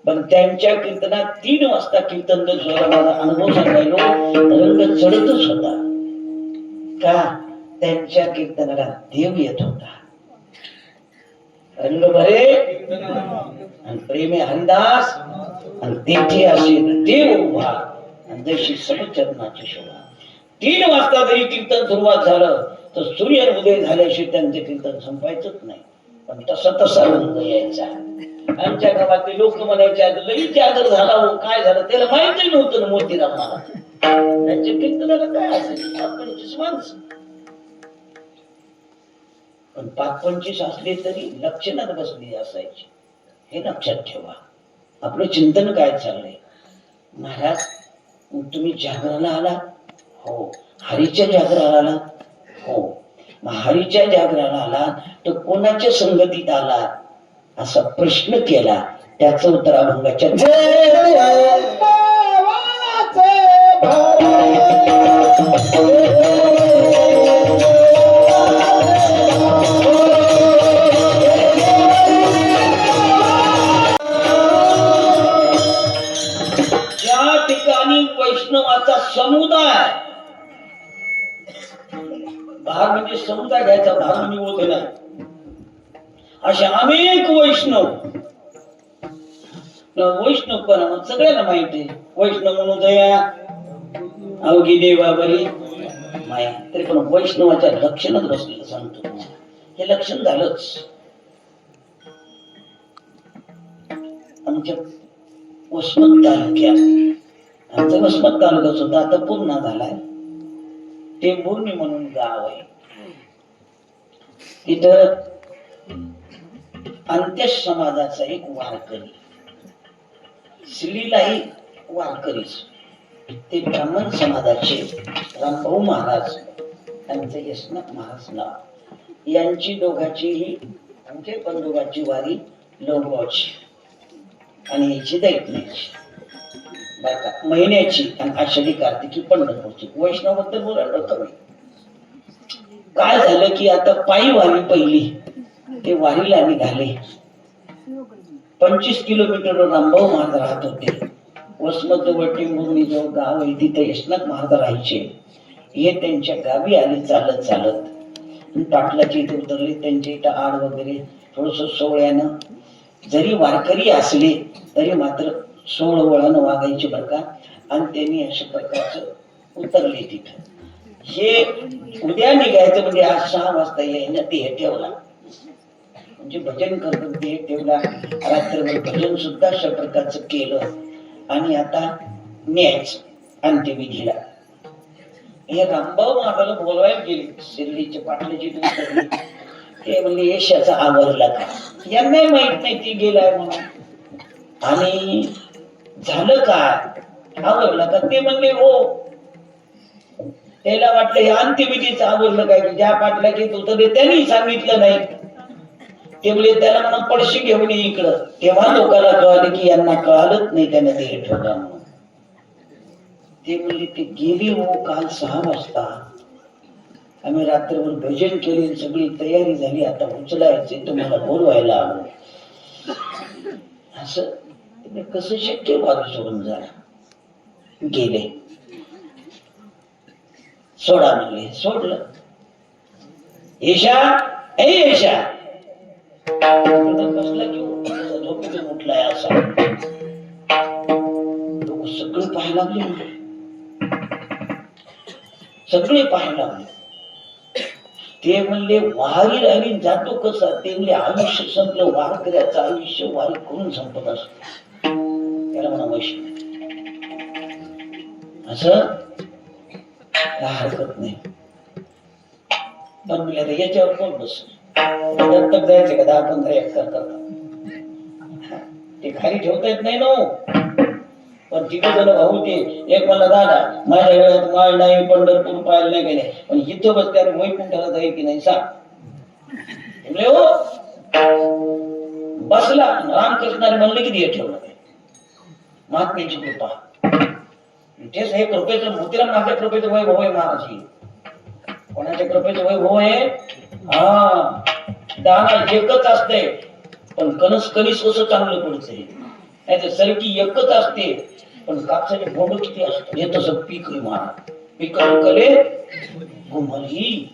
पण त्यांच्या कीर्तनात 3 वाजता कीर्तन माझा अनुभव सांगायलो, रंग चढतच होता. का? त्यांच्या कीर्तनाला देव येत होता. रंग भरे आणि प्रेमे हरिदास आणि तेथे असेल देव उभा आणि जशी समचरणाची शोभा. 3 वाजता जरी कीर्तन सुरुवात झालं तर सूर्य उदय झाल्याशिवाय त्यांचे कीर्तन संपायचंच नाही. पण तसा रंग यायचा. आमच्या गावातले लोक म्हणायचे लई जागर झाला हो, काय झालं त्याला माहिती नव्हतं ना मोतीराम महाराज. त्यांच्या कीर्तनाला काय असेल 25 माणसं, पण 5-25 असले तरी लक्षणात बसली असायची. हे लक्षात ठेवा. आपलं चिंतन काय चाललंय? महाराज तुम्ही जागराला आला? हो. हरीच्या जागराला आला? हो. हरीच्या जागराला आला तर कोणाच्या संगतीत आला असा प्रश्न केला. त्याचं उत्तर अभंगाच्या जय ठिकाणी वैष्णवाचा समुदाय, भार म्हणजे समुदाय घ्यायचा, भार म्हणजे मोठे नाही, असे अनेक वैष्णव. वैष्णव पण सगळ्यांना माहिती आहे, वैष्णव म्हणून दया अवघी देवा बरी माया. तरी पण वैष्णवाच्या लक्षणच बसलेलं सांगतो तुम्हाला. हे लक्षण झालंच. आमच्या वसमत तालुक्यात, आमचा वसमत तालुका सुद्धा आता पूर्ण झालाय. टेंभुर्णी म्हणून गाव आहे. तिथं अंत्य समाजाचा एक वारकरी, श्रीलाई वारकरीच, ते ब्राह्मण समाजाचे रामभाऊ महाराज, त्यांचे यशनाथ महाराज नाव, यांची दोघांचीही आमच्या बंधुगाची वारी लोकगावची आणि याची दैत्याची बायका महिन्याची आणि आषाढी कार्तिकी पंढरपूरची. वैष्णवाबद्दल बोलायला कमी. काय झालं की आता पायी वारी पहिली, ते वारीला निघाले. 25 किलोमीटर रामभाऊ महाराज राहत होते. वसमत टेंभुर्णी जो गाव आहे तिथे यशनाथ महाराज राहायचे. हे त्यांच्या गावी आले चालत चालत. पाटलाची इथे उतरले. त्यांच्या इथं आड वगैरे थोडस सोहळ्यानं, जरी वारकरी असले तरी मात्र सोहळ वळण वागायचे बरं का. आणि त्यांनी अशा प्रकारचं उतरले तिथं. हे उद्या निघायचं म्हणजे आज 6 वाजता यायला देह ठेवला, म्हणजे भजन करत देह ठेवला. रात्रभर भजन सुद्धा अशा प्रकारचं केलं आणि आता न्यायचं अंत्यविधीला. हे रामभाऊ महाराजाला बोलवायला गेले. शिर्डीच्या पाटलाची उतरली. ते म्हणले यशाचा आवरला का. यांनाही माहित नाही ती गेलाय म्हणून. आणि झालं काय, आवरलं का. ते म्हणले हो. त्याला वाटलं हे अंत्यविधीचं आवरलं काय, ज्या पाटलाची उतरले त्यांनी सांगितलं नाही. ते म्हणले त्याला म्हणा पडशी घेऊन ये इकडं. तेव्हा लोकांना कळालं की यांना कळालंच नाही त्याने ते ठेवला म्हणून. ते म्हणले ते गेले हो काल 6 वाजता. आम्ही रात्रभर भजन केले, सगळी तयारी झाली, आता उचलायचे, तुम्हाला बोलवायला आलो. असं कसं शक्य, वारी सोडून जा. गेले. सोडा म्हणले, सोडलं. येशा ए येशा बसला की झोपेतून उठलाय असा. लोक सगळे पाहायला लागले, सगळे पाहायला लागले. ते म्हणले वारी राहिली जातो कसा. ते म्हणले आयुष्य संपलं, वारकऱ्याचं आयुष्य वारी करून संपत असत. त्याला म्हणा वैष्णव. असं काय हरकत नाही. पण म्हणले आता याच्यावर कोण बस दत्तक जायचे का 10-15 एकर करता. ते खाली ठेवता येत नाही ना. पण तिथे जण भाऊ ते एक मला दादा माझ्या वेळात माळ नाही, पंढरपूर पाहायला नाही गेले, पण इथं बस त्याला वैकुंठाला जाईल की नाही सांग. हो बसला. रामकृष्णाने म्हणले की ते ठेवलं महात्म्याची कृपा. तेच हे कृपेचं मोतीराम माझ्या कृपेचं वैभव आहे महाराज. कोणाच्या कृपेचं वैभव आहे. हा दाना एकच असते पण कणस कणीस कसं चांगलं पडतंय. नाही तर सरकी एकच असते पण कापसाचे बोंड किती असतं. हे तसं पीक महाराज. पीक कले घुमली.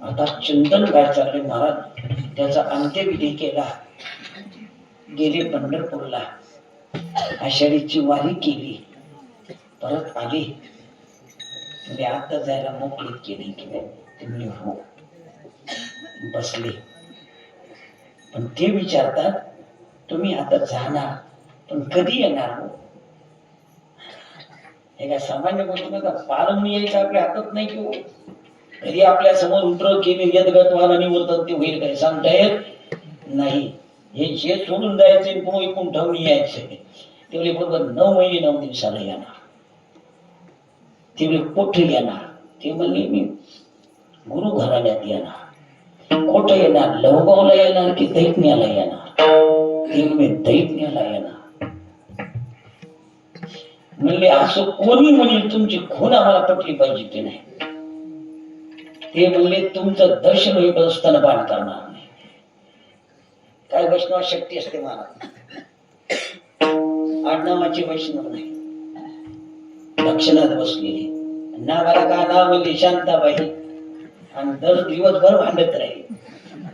आता चिंतन काय चाललंय महाराज. त्याचा अंत्यविधी केला. गेले पंढरपूरला, आषाढीची वारी केली, परत आले. म्हणजे आता जायला मोकळी केली की नाही. तुम्ही हो बसले. पण ते विचारतात तुम्ही आता जाणार पण कधी येणार हो. एका सामान्य गोष्टीमध्ये पालन यायचं आपल्या हातात नाही किंवा कधी आपल्या समोर उतर केली यदगतवान आणि वर्तन ते होईल काय सांगता येत नाही. हे जे सोडून जायचे पुन्हा ऐकून ठेवून यायचे. तेवढे बरोबर 9 महिने 9 दिवसाला येणार. तेवढे कुठे येणार. ते म्हणले मी गुरु घराण्यात येणार. कुठं येणार. लवगावला येणार की दैत्याला येणार. ते मी दैत्याला येणार. म्हणले असं कोणी म्हणेल तुमची खून आम्हाला पटली पाहिजे की नाही. ते म्हणले तुमचं दर्शन होईल असताना बाण करणार नाही. काय वैष्णव शक्ती असते महाराज. आडनावाची वैष्णव नाही. दक्षिणात बसलेली. नावाला का नाव म्हणली शांताबाई आणि दर दिवसभर भांडत राहील.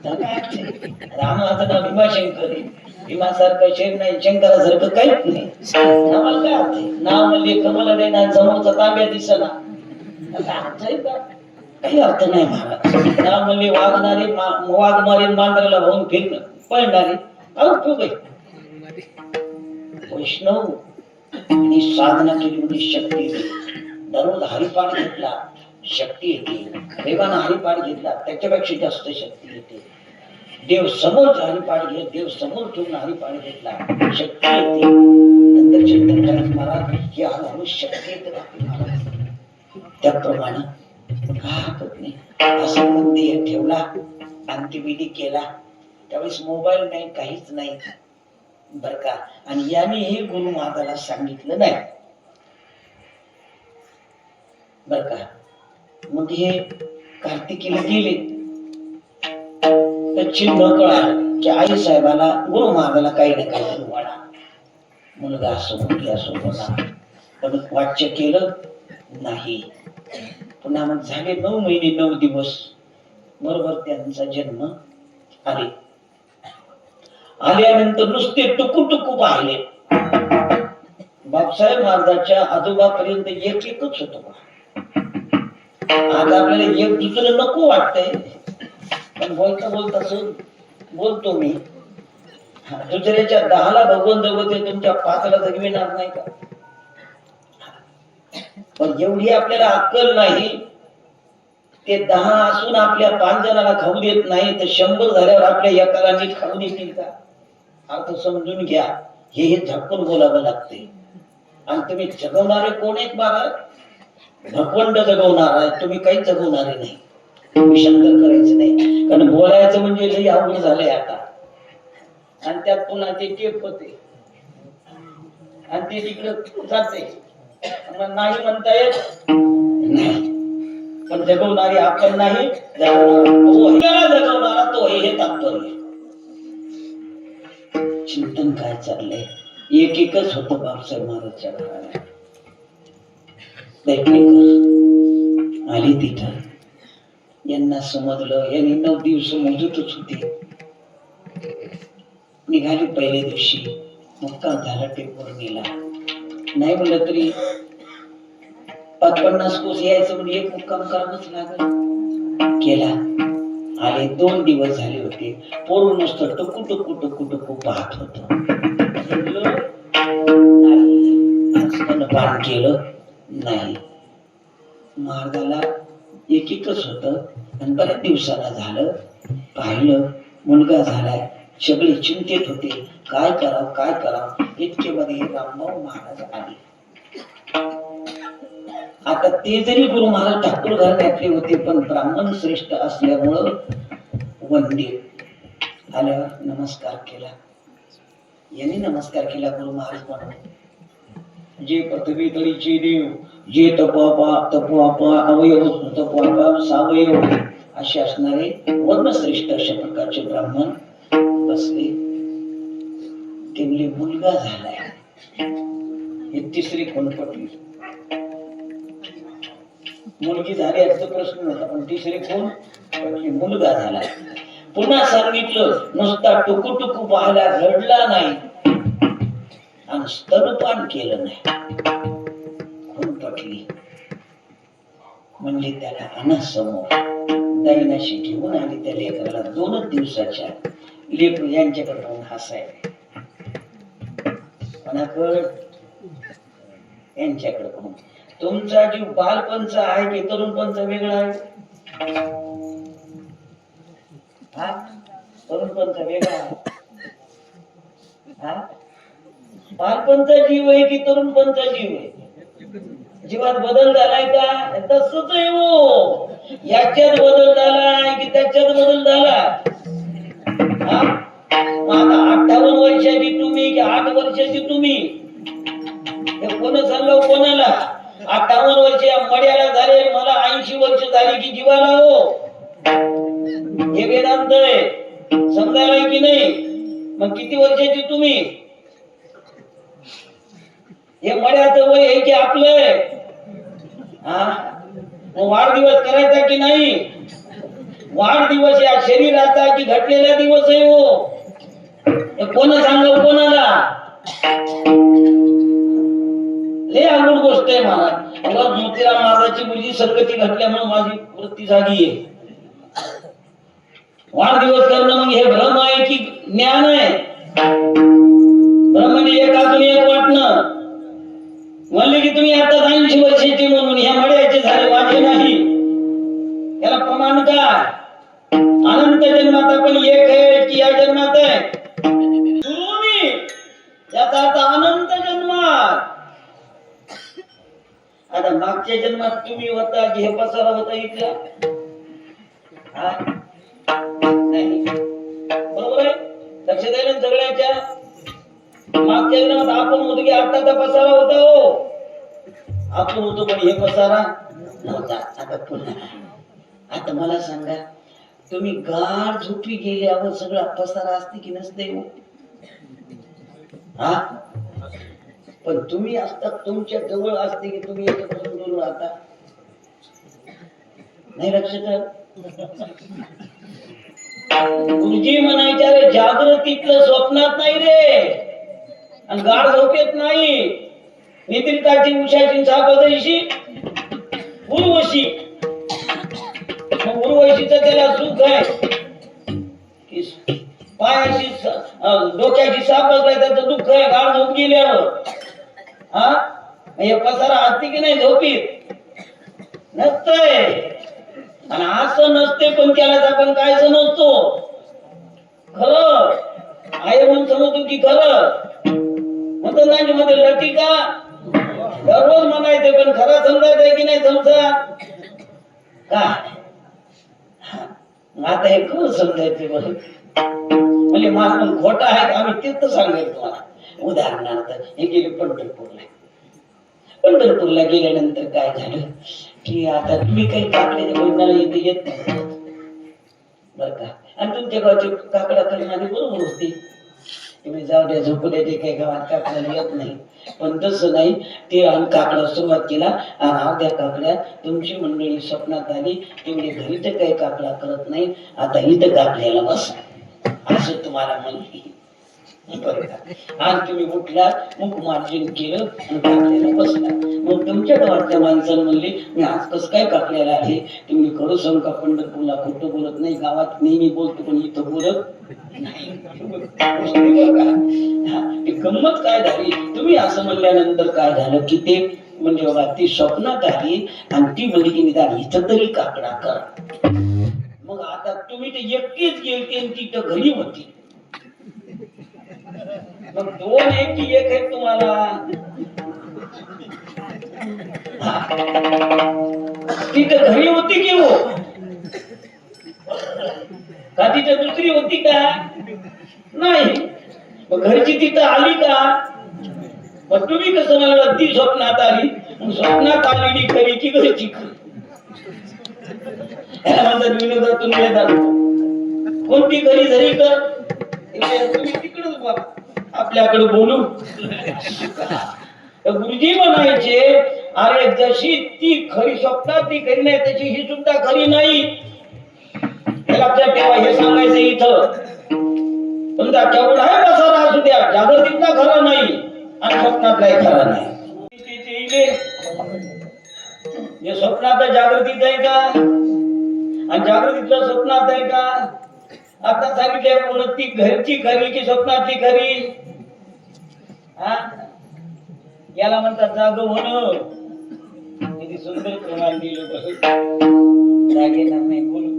रामाचं नाव भीमाशंकर आहे. भीमासारखं शेर नाही, शंकरासारखं काहीच नाही. नावाला काय अर्थ आहे? नाव म्हणले कमल देना समोरचा तांब्या दिसना, अर्थ आहे का? काही अर्थ नाही महाराज. नाव म्हणले वागणारे वाघ मारे मांजराला होऊन फिरणं पळणारे काय उपयोग आहे? वैष्णव आणि साधना केली म्हणजे शक्ती येते. दररोज हरिपाठ घेतला शक्ती येते. देवानं हरिपाठ घेतला त्याच्यापेक्षा जास्त शक्ती येते. देव समोर हरिपाठ घेत, देव समोर ठेवून हरिपाठ घेतला शक्ती येते. नंतर चंद्रकांत महाराज ही हळूहळू शक्ती येते महाराज. त्याप्रमाणे का हरकत नाही. असं पण देह ठेवला, अंत्यविधी केला. त्यावेळेस मोबाईल नाही, काहीच नाही बर का. आणि याने हे गुरु महाराजाला सांगितलं नाही बर का. मग हे कार्तिकीला गेले तर चिन्ह कळालं की आई साहेबाला गुरु महाराजाला काही ना काही वाडा, मुलगा असो मुलगी असो होणार. पण वाच्य केलं नाही. पुन्हा मग झाले 9 महिने 9 दिवस बरोबर त्यांचा जन्म आले. आल्यानंतर नुसते टुकू पाहिले. बापसाहेब महाराजांच्या आजोबापर्यंत एक एकच होतो. आज आपल्याला एक दुसरं नको वाटतंय, पण बोलता बोलतो मी. दुसऱ्याच्या 10ला भगवान जगवते, तुमच्या 5ला जगविणार नाही का? पण एवढी आपल्याला अक्कल नाही. ते 10 असून आपल्या 5 जणांना खाऊ देत नाही, तर 100 झाल्यावर आपल्या एकाला नीट खाऊ देतील का? अर्थ समजून घ्या. हे झाकून बोलावं लागते. आणि तुम्ही जगवणारे कोण आहेत महाराज? भगवंत जगवणार आहे, तुम्ही काही जगवणारे नाही. तुम्ही शंकर करायचं नाही. कारण बोलायचं म्हणजे लई अवघड झालंय आता. आणि त्यात पुन्हा ते टेप होते आणि ते तिकडे जाते. नाही म्हणता येत नाही. पण जगवणारी आपण नाही, जगवणारा तो हे तात्पर्य. चिंतन काय चाललंय? एकच होतं बापसाहेब महाराजच्या घराला. आली तिथं. यांना समजलं, यांनी 9 दिवस मोजतच होते. निघाली पहिल्या दिवशी. मुक्काम झाला टेपवरणीला. नाही म्हणलं तरी 50 कोस यायचं म्हणजे एक मुक्काम करावंच लागल. केला. आले 2 दिवस झाले होते. पोरून नुसतं टुकू पाहत होत. पान केलं नाही. महाराजाला एकच होत. आणि बऱ्याच दिवसाला झालं. पाहिलं मुलगा झालाय. सगळे चिंतेत होते, काय करावं. इतके मध्ये रामभाऊ महाराज आले. आता ते जरी गुरु महाराज ठाकूर घराण्यातले होते, पण ब्राह्मण श्रेष्ठ असल्यामुळं वंदे. आल्यावर नमस्कार केला. यांनी नमस्कार केला गुरु महाराज म्हणून. जे पृथ्वी तळीचे देव, जे तपोपा अवयव तपोपा सावयव असे असणारे वर्णश्रेष्ठ अशा प्रकारचे ब्राह्मण बसले. ते म्हणले मुलगा झालाय. हे तिसरी कोण पटली. मुलगी झाली याचा प्रश्न नव्हता, पण तिसरी कोण पटली. मुलगा झाला. पुन्हा सांगितलं. नुसता टुकू पाहायला रडला नाही आणि स्तनपान केलं नाही. कोण पटली. म्हणजे त्याला अनासमोर दैनाशी घेऊन आली. त्या लेकराला 2 दिवसाच्या लेकरू यांच्याकडे जाऊन हसायला. कोणाकडे? यांच्याकडे. कोण? तुमचा जीव बालपणचा आहे की तरुणपणचा वेगळा आहे? तरुणपणचा वेगळा आहे. बालपणचा जीव आहे की तरुणपणचा जीव आहे? जीवात बदल झालाय का? तसंच आहे हो. याच्यात बदल झालाय की त्याच्यात बदल झाला? आता 58 वर्षाची तुम्ही की 8 वर्षाची तुम्ही? हे कोण सांगाव कोणाला? 58 वर्ष मड्याला झाले, मला 80 वर्ष झाली की जीवाला हो. हे वेदांत आहे. समजायला की नाही? मग किती वर्षाची तुम्ही? हे मड्याचं वय आहे की आपलं? हा मग वाढदिवस करायचा की नाही? वाढदिवस या शरीराचा की घटलेला दिवस आहे हो? कोण सांगव कोणाला? लय अवघड गोष्ट आहे मला. मोतीराम महाराजांची मुलगी संगती घटल्यामुळे माझी वृत्ती झाली आहे. वाढदिवस करणं मग हे भ्रम आहे की ज्ञान आहे? ब्रह्मने एकातून एक वाटणं म्हणले की तुम्ही आता 80 वर्षाचे म्हणून ह्या मड्याचे झाले वाटे नाही. त्याला प्रमाण काय? अनंत जन्मात आपण एक आहे की या जन्मात आहे? सुरुनी त्याचा अर्थ अनंत जन्मात. आता मागच्या जन्मात तुम्ही होता की हे पसारा होता इथला? नाही बरोबर आहे. लक्षात आहे ना सगळ्याच्या? मागच्या जन्मात आपण होतो की आताचा पसारा होता हो? आपण होतो पण हे पसारा नव्हता. आता पुन्हा आता मला सांगा, तुम्ही गाढ झोपी गेल्यावर सगळा पसारा असते की नसते हो? हा पण तुम्ही असतात तुमच्या जवळ असते की तुम्ही याच्यापासून दूर राहता? नाही लक्षात? गुरुजी म्हणायच्या रे जागृतीतलं स्वप्नात नाही रे, आणि गाढ झोपेत नाही. निद्रिताची उषाची सापदशी उर्वशी. उर्वशीचं त्याला सुख आहे की पायाची डोक्याची साप असलाय त्याचं दुःख आहे गाढ झोप गेल्यावर. हा हे पसारा असते की नाही झोपीत? नसतंय. आणि असं नसते पण त्याला आपण काय समजतो? खरं आहे म्हणून समजतो की खरं मतदानाची मध्ये लटी का दररोज म्हणायचे पण खरा समजायचंय की नाही समजा काय? आता हे खरं समजायचे बरं म्हणजे मला पण खोटं आहे आम्ही तीर्थ सांगायचं तुम्हाला. उदाहरणार्थ हे गेले पंढरपूरला गेल्यानंतर काय झालं की आता तुम्ही काही काकड्याच्या वैद्याला इथे येत नाही बर का, आणि तुमच्या गावचे काकडा करणारी बरोबर होती. तुम्ही जाऊ द्या झोपू द्या, ते काही गावात काकड्याला येत नाही. पण तसं नाही, ते काकडा सुरुवात केला आणि अर्ध्या काकड्या तुमची मंडळी स्वप्नात आली. तेवढे घरी तर काही काकडा करत नाही, आता इथं काकड्याला बस असं तुम्हाला म्हणली बरं का. आणि तुम्ही उठला मुख मार्जन केलं आणि काकड्याला बसला. मग तुमच्या गावातल्या माणसानं म्हणले मी आज कसं काय काकड्याला आले? तुम्ही खरं सांग का पंढरपूरला खोटं बोलत नाही, गावात नेहमी बोलतो पण इथं बोलत नाही. गंमत काय झाली, तुम्ही असं म्हणल्यानंतर काय झालं की ते म्हणजे बाबा ती स्वप्नात आली आणि ती म्हणजे की निदान इथं तरी काकडा कर. मग आता तुम्ही ते एकटीच गेलते आणि ती तर घरी होती. मग 2 एक की 1 आहे तुम्हाला? ती तर घरी होती की हो? का तिथं दुसरी होती का? नाही. मग घरची तिथं आली का? मग तुम्ही कसं मला ती स्वप्नात आली? स्वप्नात आलेली खरी की घरची खरी? विनोदातून येतात कोणती खरी झाली कर तुम्ही तिकडच बघा आपल्याकडे बोलू. गुरुजी म्हणायचे अरे जशी ती खरी स्वप्नात ती खरी नाही त्याची ही सुद्धा खरी नाही. लक्षात ठेवा, हे सांगायचं इथं. समजा केवढा आहे पसारा असू द्या, जागृतीतला खरा नाही आणि स्वप्नातलाही खरा नाही. हे स्वप्नात जागृतीत आहे का आणि जागृतीतलं स्वप्नात आहे का? आता सांगितलं ती घरची खरी की स्वप्नातली खरी? याला म्हणतात जाग होणं. किती सुंदर प्रमाण दिलं जागेणार नाही बोलू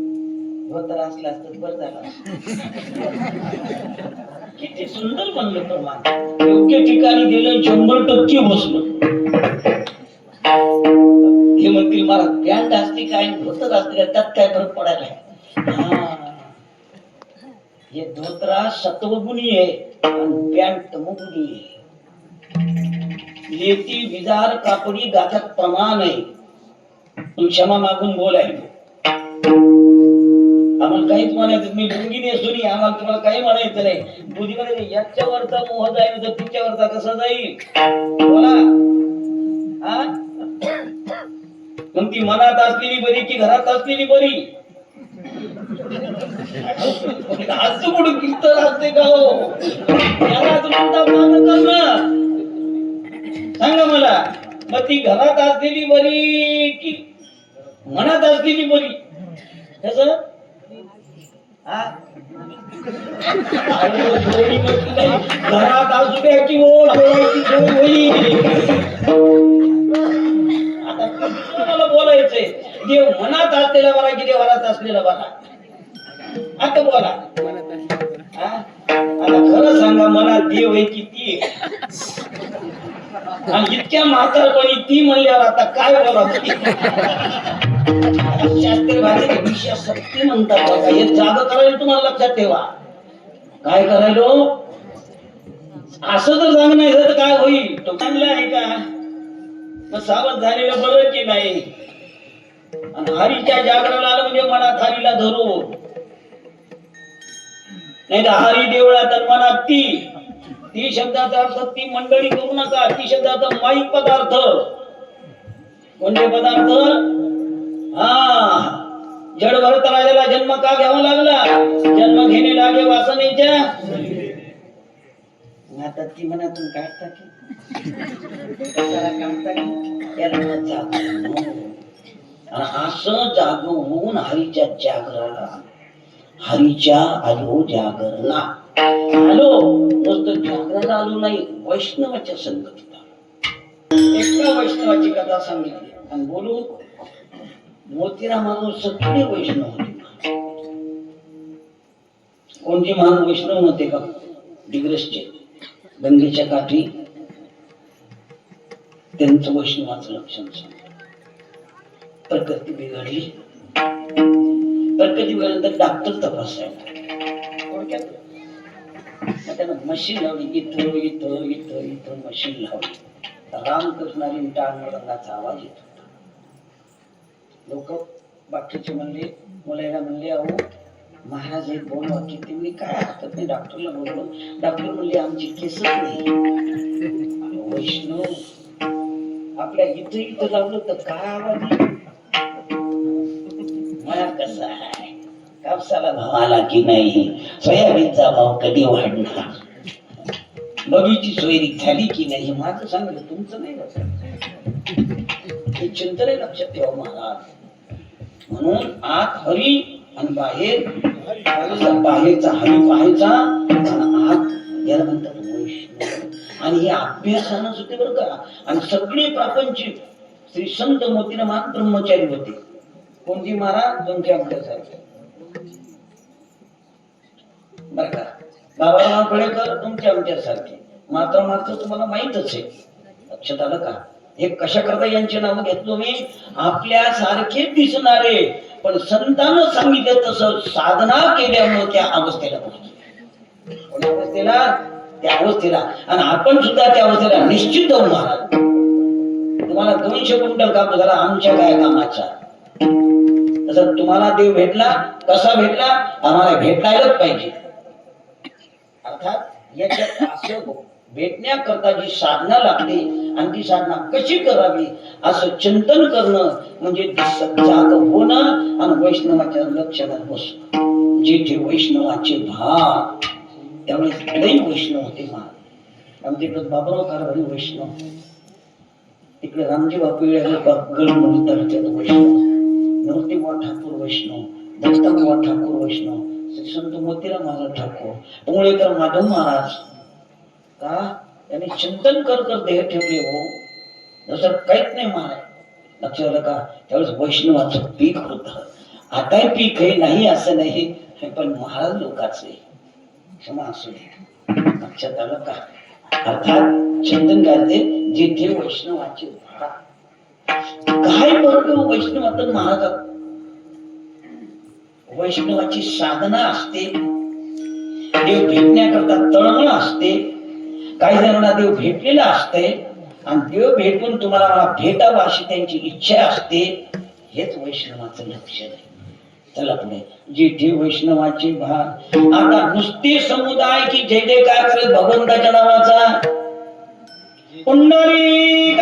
धोतर असला असत बरं झालं. किती सुंदर म्हणलं प्रमाण, योग्य ठिकाणी दिलं 100% बसलो. हे म्हणतील मला पॅन्ट असते काय धोतर असते त्यात काय फरक पडायला? हे धोतरा सत्वगुणी आहे आणि पॅन्ट तमोगुणी आहे. लेती विजार कापडी गाठात प्रमाण आहे. क्षमा मागून बोलायला आम्हाला काहीच म्हणायचं मी लुंगी नेसून आम्हाला तुम्हाला काही म्हणायचं नाही. बुद्धी म्हणायचं याच्यावरचा मोह जाईल तर तिच्यावरचा कसा जाईल बोला. मग ती मनात असलेली बरी की घरात असलेली बरी? असं कुठं कीर्तन असते का हो? यालाच म्हणतात नामकरण. सांगा मला, मग ती घरात असलेली बरी की मनात असलेली बरी? कस घरात असू द्या की हो डोळ्याची सोय होईल. आता मला बोलायचंय, देव मनात असलेला बरा की देवारात असलेला बरा? आता बोला. आता खरं सांगा, मनात देव आहे की ती? आणि इतक्या म्हातारपणी ती म्हणल्यावर आता काय बोलावं? शास्त्रीय भाषेत विषय सत्य म्हणतात बघा. हे जाग करायला तुम्हाला लक्षात ठेवा. काय करायलो? असं जर जाग नाही तर काय होईल? तो चांगला आहे का? मग सावध झालेलं बरं की नाही? आणि हरीच्या जागराला आलं म्हणजे मनात हरीला धरू, नाही तर हरी देवळात आणि मनात ती शब्दाचा अर्थ ती मंडळी करू नका. ती शब्दाचा माईक पदार्थ. कोणते पदार्थ? जड भरत राजाला जन्म का घ्यावा लागला? जन्म घेणे लागे वासनेच्या. आता ती मनातून काढता की असं जाग होऊन हरीच्या जागराला, हरीच्या आलो जागरणा आलो. नुसतं जागराला आलो नाही, वैष्णवाच्या संगतीला. एका वैष्णवाची कथा सांगितली आणि बोलू. मोतीरामानो सगळे वैष्णव होते. कोणते महान वैष्णव होते का? दिग्रसचे, गंगेच्या काठी. त्यांचं वैष्णवाचं लक्षण सांग. प्रकृती बिघडली. प्रकृती बिघडल्यानंतर डॉक्टर तपासायला थोडक्यात त्यानं मशीन लावली. इथं इथं इथं इथं मशीन लावली. रामकृष्णारी टाळमळंगाचा आवाज येतो. लोक बाकीचे म्हणले, मुलाला म्हणले, अहो महाराज एक बोलवा की. ते मी काय हरकत नाही. डॉक्टरला बोललो. डॉक्टर म्हणले आमची केसच नाही. वैष्णव आपल्या इथं इथं लावलं तर काय आवाज? मला कसं आहे, कापसाला भाव आला की नाही, सोयाबीनचा भाव कधी वाढणार, बगीची सोयरी झाली की नाही, माझं सांगितलं, तुमचं नाही लक्षात. हे चिंतन लक्षात ठेवा महाराज. म्हणून आत हरी आणि बाहेर बाहेरचा हरी पाहायचा आणि आत याला म्हणतात वैष्णव. आणि हे अभ्यासानं होते बरं का. आणि सगळे प्रापंचिक श्री संत मोतीराम ब्रह्मचारी होते. कोणती महाराज? तुमच्या अभ्यासाचे बरं का. बाबाराव फळेकर तुमच्या आमच्यासारखे. मात्र तुम्हाला माहितच आहे. लक्षात आलं का? हे कशा करता यांचे नाव घेतलो मी? आपल्या सारखे दिसणारे पण संतांना सांगितलं तसं साधना केल्यामुळे त्या अवस्थेला पोहोचतो. कोणत्या अवस्थेला? त्या अवस्थेला. आणि आपण सुद्धा त्या अवस्थेला निश्चित जाऊ महाराज. तुम्हाला 200 क्विंटल कापूस झाला, आमच्या काय कामाचा? तसं तुम्हाला देव भेटला. कसा भेटला? आम्हाला भेटायलाच पाहिजे. अर्थात याच्यात असं भेटण्याकरता जी साधना लागते आणि ती साधना कशी करावी असं चिंतन करणं म्हणजे जाग होणं आणि वैष्णवाच्या लक्षणात बसणं. जेथे वैष्णवाचे भाव त्यावेळेस लई वैष्णव होते महाराज. आमच्याकडे बाबराव कारभारी वैष्णव, तिकडे रामजी बापू वैष्णव, नरसिंह ठाकूर वैष्णव, दत्तबुवा ठाकूर वैष्णव, श्री संत मोतीराम महाराज ठाकूर, पुंगळेकर माधव महाराज. का? त्यांनी चिंतन कर देह ठेवले हो. जसं काहीच नाही महाराज. लक्षात आलं का? त्यावेळेस वैष्णवाचं पीक होत. आताही पीक आहे, नाही असं नाही, पण महाराज लोकांचे क्षमा असू दे. लक्षात आलं का? अर्थात चिंतन करते जेथे वैष्णवाचे काय बरोबर वैष्णवातून महाराजात वैष्णवाची साधना असते. देव भेटण्याकरता तळमळ असते. काही जणांना देव भेटलेला असते आणि देव भेटून तुम्हाला मला भेटावा अशी त्यांची इच्छा असते. हेच वैष्णवाचं लक्षण आहे. चला पुढे. जेथे वैष्णवाचे भाग. आता नुसते समुदाय की जय जय काय करत भगवंताच्या नावाचा पुंडलिक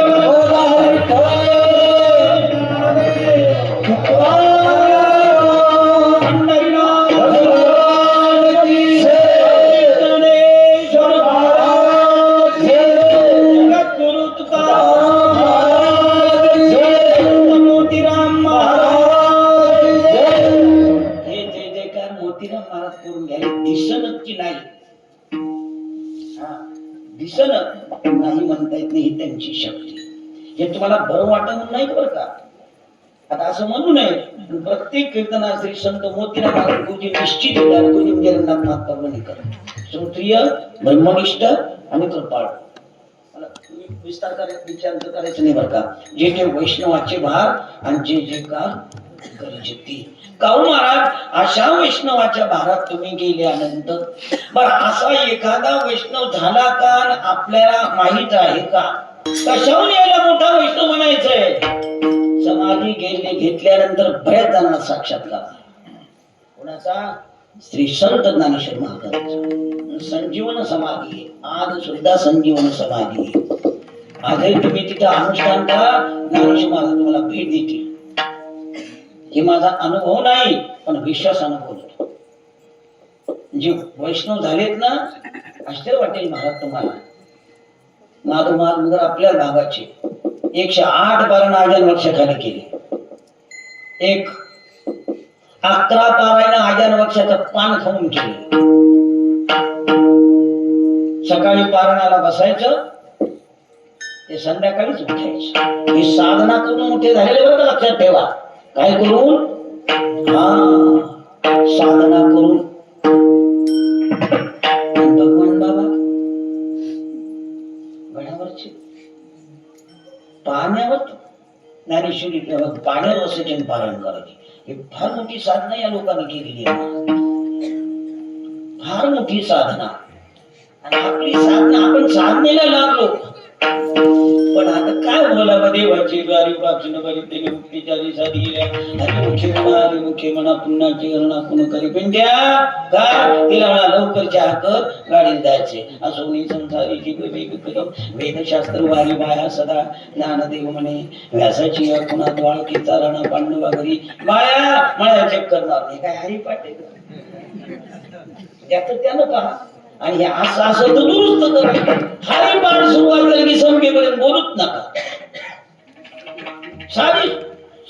तुम्हाला बरं वाटत म्हणून नाही बरं का, आता असं म्हणू नये. प्रत्येक कीर्तनात श्री संत मोतीराम महाराज गुरुजी निश्चित गुरुजी जगन्नाथ महाप्रभूंकर श्रोत्रिय ब्रह्मनिष्ठ आणि कृपाळ. मला विस्तार विचार करायचं नाही बरं का. जे जे वैष्णवाचे भार आणि जे जे का गरजेती काऊ महाराज, अशा वैष्णवाच्या भारात तुम्ही गेल्यानंतर बर असा एखादा वैष्णव झाला का आपल्याला माहित आहे का? कशाहून याला मोठा वैष्णव म्हणायचंय? समाधी घेतल्यानंतर बऱ्याच जणांना साक्षात्कार कोणाचा? श्री संत ज्ञानेश्वर महाराज संजीवन समाधी आहे. आज सुद्धा संजीवन समाधी आहे. आजही तुम्ही तिथं अनुष्ठान करा, ज्ञानेश्वर महाराज तुम्हाला भेट देतील. हे माझा अनुभव नाही पण विश्वास अनुभव. जे वैष्णव झालेत ना, आश्चर्य वाटेल महाराज तुम्हाला. माधुमार नगर आपल्या भागाचे 108 पारायण आजान वर्षाखाली केले. 11 पारायण आजान वर्षाचं पान खाऊन केले. सकाळी पारायणाला बसायचं, ते संध्याकाळीच उठायचं. हे साधना करून मोठे झालेले बरं का, लक्षात ठेवा. काय करून? साधना करून. भगवान बाबा गडावरचे पाण्यावर ज्ञानेश्वरी पाण्यावर बसायचे पारायण करायचे. हे फार मोठी साधना या लोकांनी केलेली आहे. फार मोठी साधना. आणि आपली साधना, आपण साधनेला लागलो पण आता काय बोलावं? देवाची द्वारी वाचन बरी मुक्तीच्या दिवसात गेल्या. हरी मुखे म्हणा पुन्हाची गणना पुन्हा करी. पण त्या काय तिला म्हणा लवकर चहा कर, गाडीत जायचे. असो संसारीची करी वेदशास्त्र वारी बाया सदा ज्ञानदेव म्हणे. व्यासाची पुन्हा द्वाळकीचा राणा पांडवा घरी बाया मला चेक करणार नाही. काय हरिपाठ त्यात त्यानं पहा. आणि हे असं असं तर दुरुस्त करा. हरिपाठ सुरुवात झाली की संपेपर्यंत बोलूच नका. साधी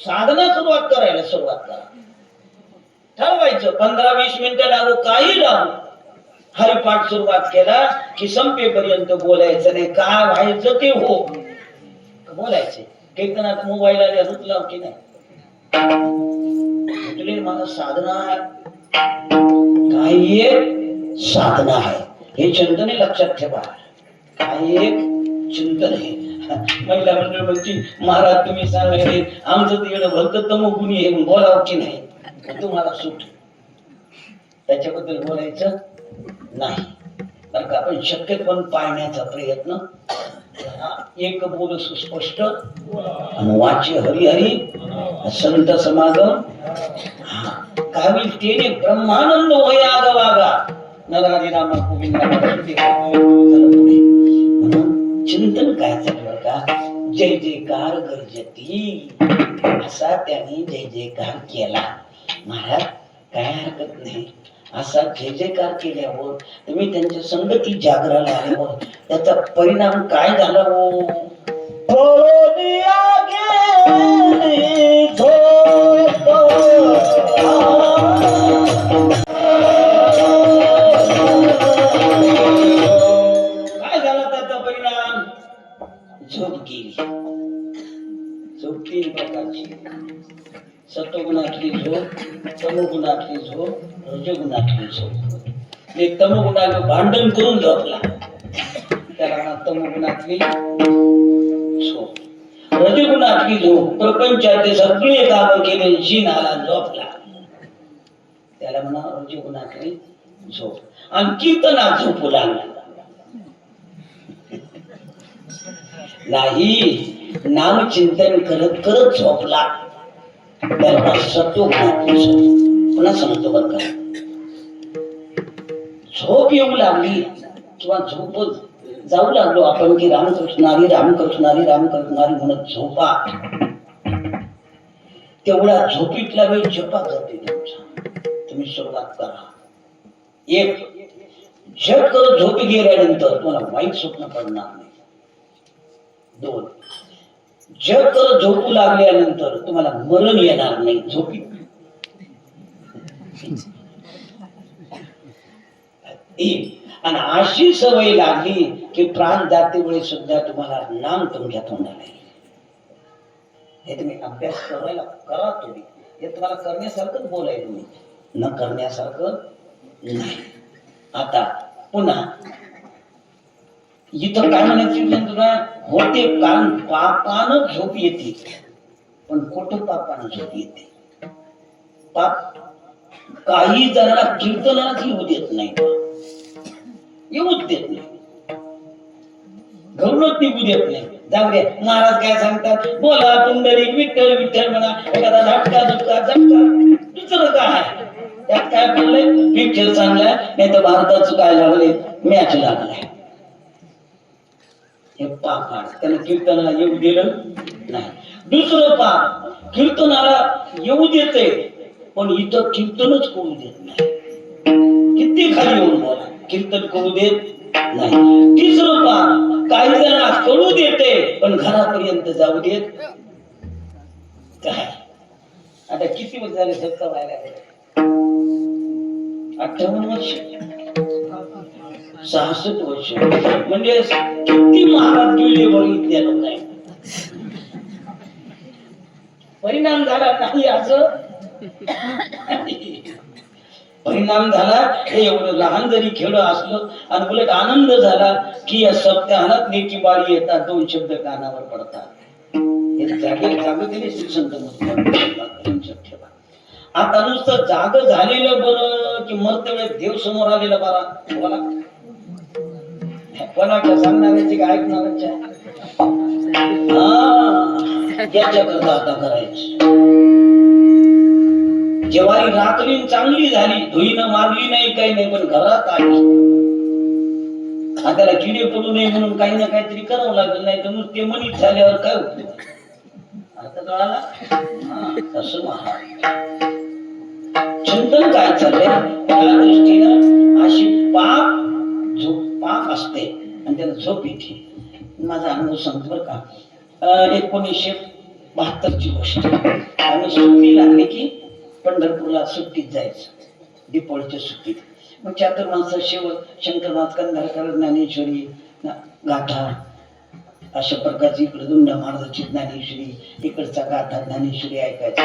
साधना सुरुवात करायला सुरुवात करा. ठरवायचं 15-20 मिनिटं लागू, काही लागू. हरिपाठ सुरुवात केला की संपेपर्यंत बोलायचं नाही. काय व्हायचं ते हो बोलायचे. कीर्तनात मोबाईल आले रुतला की नाही? मला साधना काही एक साधना आहे. हे चिंतन लक्षात ठेवा. काय एक चिंतन आहे. महिला मंडळ म्हणते महाराज तुम्ही सांगायचे आमचं तिकडे भलत तमोगुणी आहे बोलावं की नाही? तुम्हाला सूट त्याच्याबद्दल बोलायचं नाही बरं का. आपण शक्य पण पाळण्याचा प्रयत्न. एक बोल सुस्पष्ट वाच्य हरिहरी संत समागम. काय होईल तेने ब्रह्मानंद होय आगवागा नरारी रामा गोविंदा. म्हणून चिंतन काय चालू का? जय जयकार गर्जती असा त्याने जय जयकार केला. महाराज काय हरकत नाही. असा जय जयकार केल्यावर तुम्ही त्यांच्या संगती जागराला आल्यावर त्याचा परिणाम काय झाला? हो काय झाला त्याचा परिणाम? झोप गेली. झोप 3 प्रकारची. सत्वगुणातली झोप, तमोगुणातली झोप, रजोगुणातली झोप. एक तमोगुणाला भांडण करून झोपला त्याला तमोगुणातली झोप. रजोगुणातली झोप प्रपंचाचे सगळे काम केले जिनाला झोपला त्याला म्हणा रजोगुणातली झोप. आणि कीर्तनात झोपू लागला नाही. नाम चिंतन करत करत झोपला त्याला सत्वगुणातली झोप. पुन्हा सांगतो बरं का. झोप येऊ लागली किंवा झोप जाऊ लागलो आपण की रामकृष्णारी रामकृष्णारी रामकृष्णारी म्हणत झोपा. तेवढा झोपीतला वेळ जपात जाते तुमचा. तुम्ही सुरुवात करा. एक जप करत झोपी गेल्यानंतर तुम्हाला वाईट स्वप्न पडणार नाही. 2 जप करत झोपू लागल्यानंतर तुम्हाला मरण येणार नाही झोपी. 3 आणि अशी सवय लागली की प्राण जाते वेळी सुद्धा तुम्हाला नाम तुमच्या तोंडाला येईल. हे तुम्ही अभ्यास करायला करा तुम्ही. हे तुम्हाला करण्यासारखंच बोलायला मी, न करण्यासारखं नाही. आता पुन्हा इथं काय म्हणायचं तुला, होते कारण पापानं झोप येते, पण खोटं पापानं झोप येते. पाप काही जणांना कीर्तनात येऊ देत नाही, येऊच देत नाही, घरूनच निघू देत नाही. जाऊ दे, महाराज काय सांगतात, बोला पुंडलिक विठ्ठल विठ्ठल म्हणा, एखादा झटका झटका झटका, दुसरं काय त्यात काय पडलंय, पिक्चर चांगलाय, नाही तर भारताचं काय लागले, मॅच लागलाय. हे पाप आहे, त्याला कीर्तनाला येऊ दिलं नाही. दुसरं पाप, कीर्तनाला येऊ देते पण इथं कीर्तनच करू देत नाही. किती खाली येऊन बोला, कीर्तन करू देत नाही. तिसरं पाप, काही जणांना कळू देते पण घरापर्यंत जाऊ देत काय. आता किती वर्ष झाले सत्ता व्हायला, 58 वर्ष, 66 वर्ष, म्हणजे किती महाराज गिळले बघितले लोक. परिणाम झाला नाही असं परिणाम झाला. हे एवढं लहान जरी खेळ असलं आणि उलट आनंद झाला की या सप्ताहात नेकी बारी येतात, 2 शब्द कानावर पडतात. हे जागे दिले शिक्षण ठेवा. आता नुसतं जाग झालेलं बरं की मरते वेळेस देव समोर आलेलं बरा. बोला कोणाच्या सांगणाऱ्याची काय ऐकणाऱ्याच्या, याच्याकरता आता करायचं. जेवारी रात्री चांगली झाली, धुईनं मारली नाही काही नाही, पण घरात आली, त्याला किडे पडू नये म्हणून काही ना काहीतरी करावं लागेल, नाही तर नुसते मनीत झाल्यावर काय उपयोग. आता कळाला तसं महाराज चिंतन काय चाललंय त्या दृष्टीनं. अशी पाप असते आणि त्याला झोप येते. माझा अनुभव सांगतो बरं का. 1972 ची गोष्ट. आम्ही सुट्टी लागली की पंढरपूरला सुट्टीत जायचं, दीपावलीच्या सुट्टीत. मग चातुर्मासा शेवट शंकरनाथ, कंधारकर, ज्ञानेश्वरी, गाथा अशा प्रकारची, इकडे दुंडा महाराजांची ज्ञानेश्वरी, इकडचा गाथा ज्ञानेश्वरी ऐकायचं.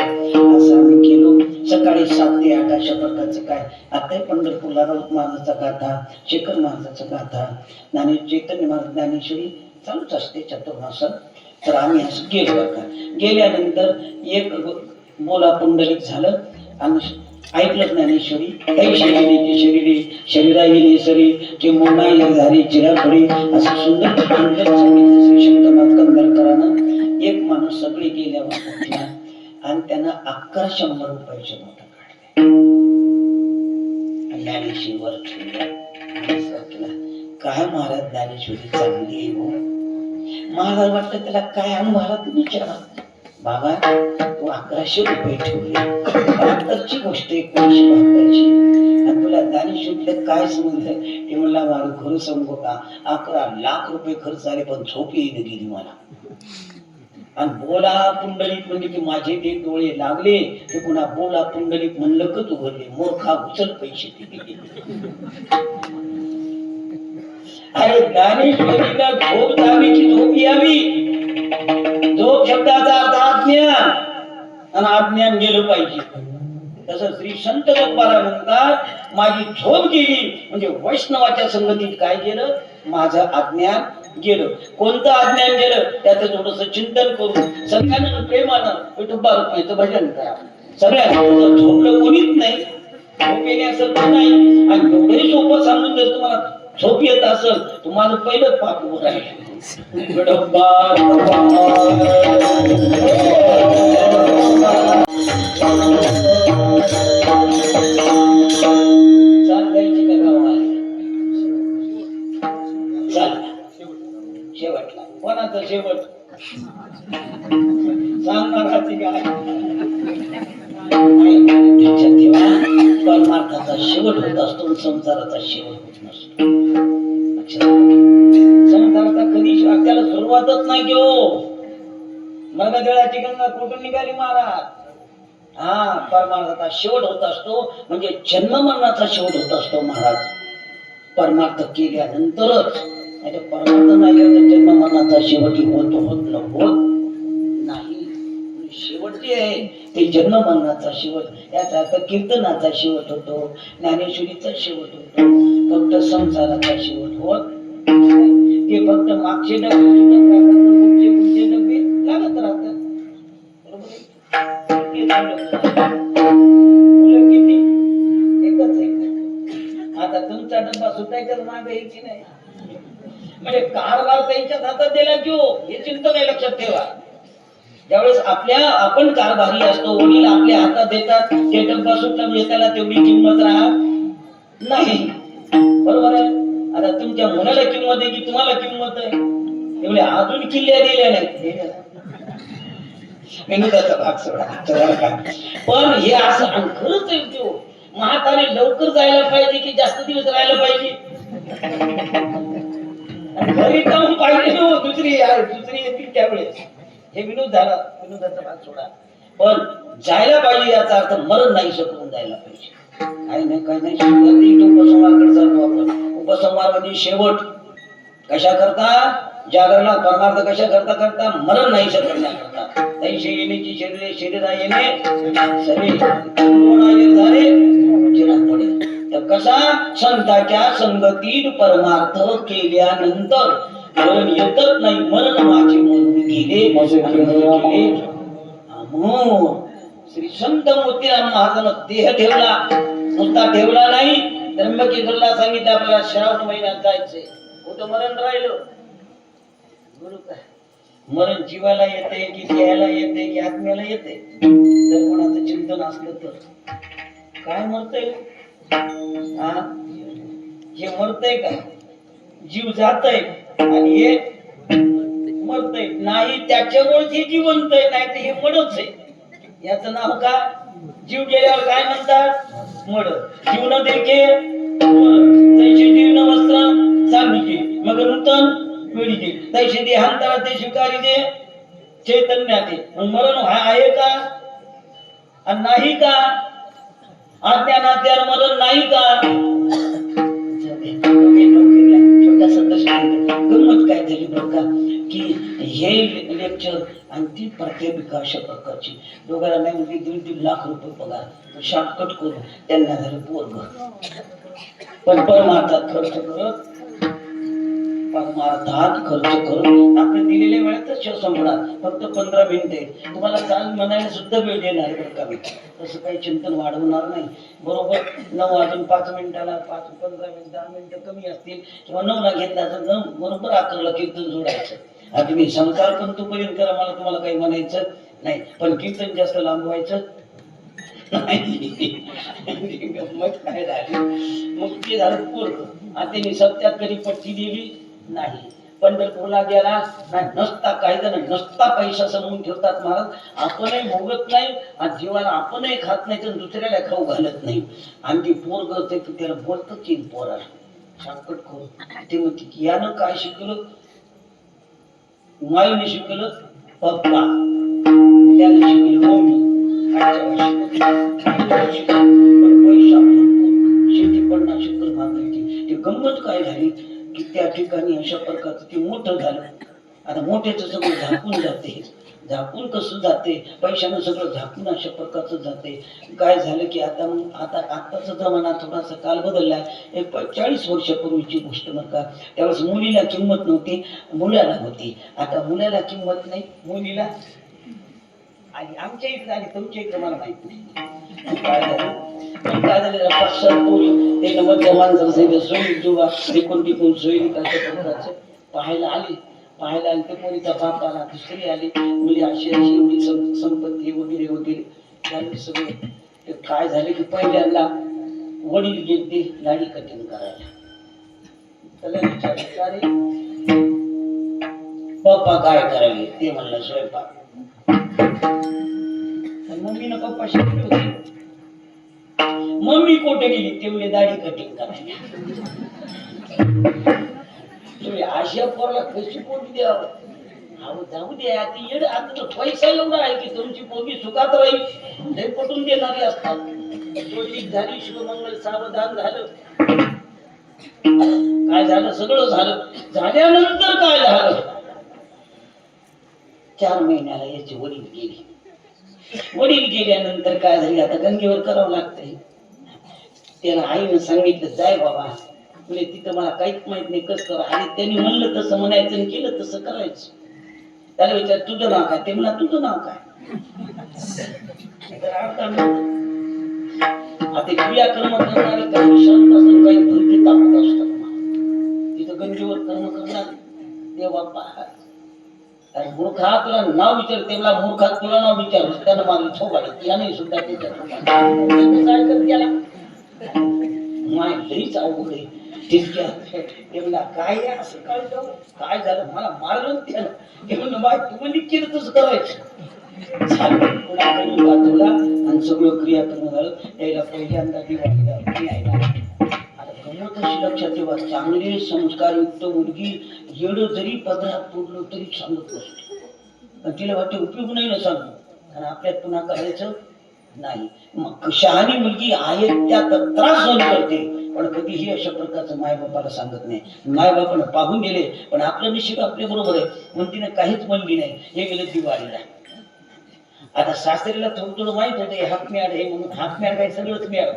असं आम्ही केलो. सकाळी 7 ते 8 अशा प्रकारचं काय. आता पंढरपूरला राऊत महाराजाचा गाथा, शेखर महाराजाचा गाथा, चैतन्य महाराज ज्ञानेश्वरी चालूच असते चातुर्मासात. तर आम्ही असं गेलो बघा. गेल्यानंतर एक बोला पुंडलिक झालं आणि ऐकलं ज्ञानेश्वरी, काही शरीरे शरीरे शरीरा येणे सरी जे मोनाई झाली चिरापुरी, असं सुंदर सांगितलं श्री शंकरनाथ कंधारकरांना. एक माणूस सगळे गेल्यावर उठला आणि त्यानं 1100 रुपयाचे नोटा काढले, ज्ञानेश्वरी वर ठेवल्या. काय महाराज ज्ञानेश्वरी चांगली आहे हो. महाराज वाटतं त्याला काय, आणि महाराज तुम्ही विचारा बाबा तू 1100 रुपये ठेवले, 72ची गोष्ट 1972ची, आणि तुला ज्ञानेश्वरीला काय समजलं. ते म्हणला माझं खरं सांगू का, 11 लाख रुपये खर्च आले पण झोप येईन गेली मला. आणि बोला पुंडलिक म्हणजे की माझे ते डोळे लागले ते पुन्हा बोला पुंडलिक म्हणलं का तू भरले मोरखा उचल पैसे. अरे ज्ञानेश्वरीला झोप जावी की झोप यावी. झोप शब्दाचा अर्थ अज्ञान, आणि अज्ञान गेलं पाहिजे. तसं श्री संत तुकाराम म्हणतात माझी झोप गेली म्हणजे वैष्णवाच्या संगतीत काय गेलं, माझं अज्ञान गेलं. कोणतं अज्ञान गेलं त्याचं थोडस चिंतन करून सगळ्यांना प्रेमानं विठोबा रुक्माईचं भजन करा. सगळ्यांना झोपलं कोणीच नाही, झोप येण्यासारखं नाही. आणि एवढंही सोपं सांगून जर तुम्हाला झोप येत असेल तुम्हाला पहिलं पाप उभं राहील. शेवटला कोणाचा शेवट सांगणार काय. परमार्थाचा शेवट होत असतो, संसाराचा शेवट होत नसतो. संसाराचा कधी त्याला सुरुवातच नाही घेऊ. मग देळाची गंगा कुठून निघाली महाराज. परमार्थाचा शेवट होत असतो, म्हणजे जन्म मरणाचा शेवट होत असतो महाराज. परमार्थ केल्यानंतरच, नाही परमार्थ नाही तर जन्म मरणाचा शेवटी होत नाही. शेवट जे आहे ते जन्म मरणाचा शेवट, याचा अर्थ कीर्तनाचा शेवट होतो, ज्ञानेश्वरीचा शेवट होतो, फक्त संसाराचा शेवट होत नाही. ते फक्त मागचे डबे सुटत राहतात, पुढचे पुढचे डबे लागत राहतात. बरोबर आहे? मुलं किती? एकच आहे. आता तुमचा डब्बा सुटायच्याच मागे यायची नाही, म्हणजे कारभार त्यांच्याच हातात दिला की हो, हे चिंतन आहे, लक्षात ठेवा. ज्यावेळेस आपण कारभारी असतो, वडील आपल्या हातात देतात, ते डब्बा सुटला म्हणजे त्याला तेवढी किंमत राहत नाही. बरोबर आहे? आता तुमच्या मुलाला किंमत आहे की तुम्हाला किंमत आहे? एवढे अजून किल्ल्या दिल्या नाहीत. विनोदाचा भाग सोडा. पण हे असं खरंच आहे की म्हातारे लवकर जायला पाहिजे की जास्त दिवस राहायला पाहिजे? घरी जाऊन पाहिजे हो, दुसरी येतील त्यावेळेस. हे विनोद झाला, विनोदाचा भाग सोडा. पण जायला पाहिजे याचा अर्थ मरण नाही शकून जायला पाहिजे. काही नाही उपसंहाराकडे चालू आपण. उपसंहार म्हणजे शेवट. कशा करता? जागरणा परमार्थ कशा करता मरण नाही करता. तैसे येण्याची शरीरा येणे सरे झाले चिराग पडेल. तर कसा? संतांच्या संगतीत परमार्थ केल्यानंतर मरण येतच नाही. मरण माझे मरून गेले. श्री संत मोतीराम महाराज देह ठेवला, नुसता ठेवला नाही. त्र्यंबकेश्वरला सांगितलं आपल्याला श्रावण महिन्यात जायचंय. कुठं मरण राहिलं? गुरु काय मरण जीवाला येते की देहाला येते की आत्म्याला येते? जर कोणाचं चिंतन असलं तर काय मरतय? हे मरतय का? जीव जातय आणि हे मरतय नाही, त्याच्यामुळे हे जिवंत आहे, नाही तर हे मडच आहे. याचं नाव का? जीव गेल्यावर काय म्हणतात? मड. जीव न देखे तैसे जीर्ण वस्त्र सांगितले, मग नूतन पिढी दे तैसे देहांतरा ते स्वीकारी दे चैतन्यात. मरण आहे का? आणि नाही का? अज्ञानात्यावर मरण नाही का? गंमत काय झाली बरं का, की हे लेक्चर आणि ती प्राध्यापिका अशा प्रकारची दोघांना नाही म्हणजे 1.5 लाख रुपये पगार, शॉर्टकट करून त्यांना झालं पोरग. पण परमार्थात खर्च करून आपण दिलेल्या वेळेतच शो संपणार. फक्त 15 मिनिटे तुम्हाला चाल म्हणायला सुद्धा वेळ देणार बरं का. तसं काही चिंतन वाढवणार नाही. बरोबर 9 वाजून 5 मिनिटाला 15 मिनिट 10 मिनिटं कमी असतील किंवा 9ला घेतला तर 9 बरोबर 11ला कीर्तन जोडायचं. आता तुम्ही संसार पण तोपर्यंत करा, मला तुम्हाला काही म्हणायचं नाही, पण कीर्तन जास्त लांबवायचं नाही. गंमत काय झाली मग ते झालं पोरग. आता त्यांनी 77 पट्टी दिली नाही. पंढरपूरला गेला नाही, नसता काही जण नसता पैसा समजून ठेवतात महाराज. आपणही भोगत नाही आणि जीवाला आपणही खात नाही तर दुसऱ्याला खाऊ घालत नाही. आणि ती पोरग होते की त्याला बोलतच येईल पोराला शॉर्टकट करून. ते म्हणते की यानं काय शिकलं? माईने शिकलं पप्पा, त्यानं शिकलं मम्मी. पैसा शेती 50 एकर बांधायची. ते गंमत काय झाली की त्या ठिकाणी अशा प्रकारचं ते मोठं झालं. आता मोठ्याचं सगळं झाकून जाते. झाकून कसं जाते? पैशानं सगळं झाकून अशा प्रकारचं जाते. काय झालं की आता आत्ताचा जमाना थोडासा काल बदललाय. एक 40 वर्षापूर्वीची गोष्ट बरं का. त्यावेळेस मुलीला किंमत नव्हती, मुलाला होती. आता मुलाला किंमत नाही, मुलीला आणि आमच्या इकडे आणि तुमच्या इकडे मला माहित नाही काय झालं. 5-7 पोरी ते नव्वद माणसं सोयी जुवा टिकून सोयी प्रकारचं पाहायला आली ते पोरीचा बाप आला, दुसरी आली, मुली अशी एवढी संपत्ती वगैरे झाली सगळं. ते काय झालं की पहिल्यांदा वडील गेले दाढी कटिंग करायला. त्याला विचारले पप्पा काय करायले? ते म्हणलं स्वयंपाक. मम्मीनं पप्पा शिकले होते. मम्मी कोठे गेली? तेवढे दाढी कटिंग करायला. अशा पोरला कशी पोटी द्यावं? अहो जाऊ द्या, ती येड. आता पैसा एवढा आहे की तुमची पोरगी सुखात राहील, लय पटून देणारी असतात. ठीक झाली, शुभमंगल सावधान झालं. काय झालं? सगळं झालं. झाल्यानंतर काय झालं? 4 महिन्याला याचे वडील गेले. वडील गेल्यानंतर काय झाले, आता गंगेवर करावं लागतंय. त्याला आईनं सांगितलं, जाय बाबा तुला तिथं मला काहीच माहित नाही कसं करा. आणि त्यांनी म्हणलं तसं म्हणायचं आणि केलं तसं करायचं. त्याला विचार तुझं नाव काय, ते म्हणा तुझं नाव काय. आता क्रियाकर्म करणारे काही शांत असतात, काही भरती तापत असतात. तिथं गंगेवर कर्म करणार देव बाप्पा. अरे मूर्खा तुला नाव विचार, तेवढा मूर्खा तुला नाव विचार, त्यानं माझं छोगाडे याने सुद्धा माय लईच अवघड आहे. तितक्या काय असं कळतं काय झालं, मला मारलं त्यानं. ते म्हणलं बाय तू म्हणजे केलं तसं करायचं. आणि सगळं क्रियाक्रम झालं. त्याला पहिल्यांदा दिवाळीला आता गमत अशी लक्षात ठेवा, चांगले संस्कारयुक्त मुलगी येडं जरी पदरात पडलो तरी सांगत नसतो. तिला वाटतं उपयोग नाही ना सांगतो, कारण आपल्यात पुन्हा करायचं नाही. मग शहाणी मुलगी आहे त्या त्रास सहन करते, पण कधीही अशा प्रकारचं मायबापाला सांगत नाही. मायबापानं पाहून गेले पण आपलं नशीब आपल्या बरोबर आहे म्हणून तिने काहीच म्हणली नाही. हे गेलं दिवाळीला. आता सासरीला थोडं थोडं माहित होतं हात मॅड आहे म्हणून, हात मॅड काय सगळंच मॅड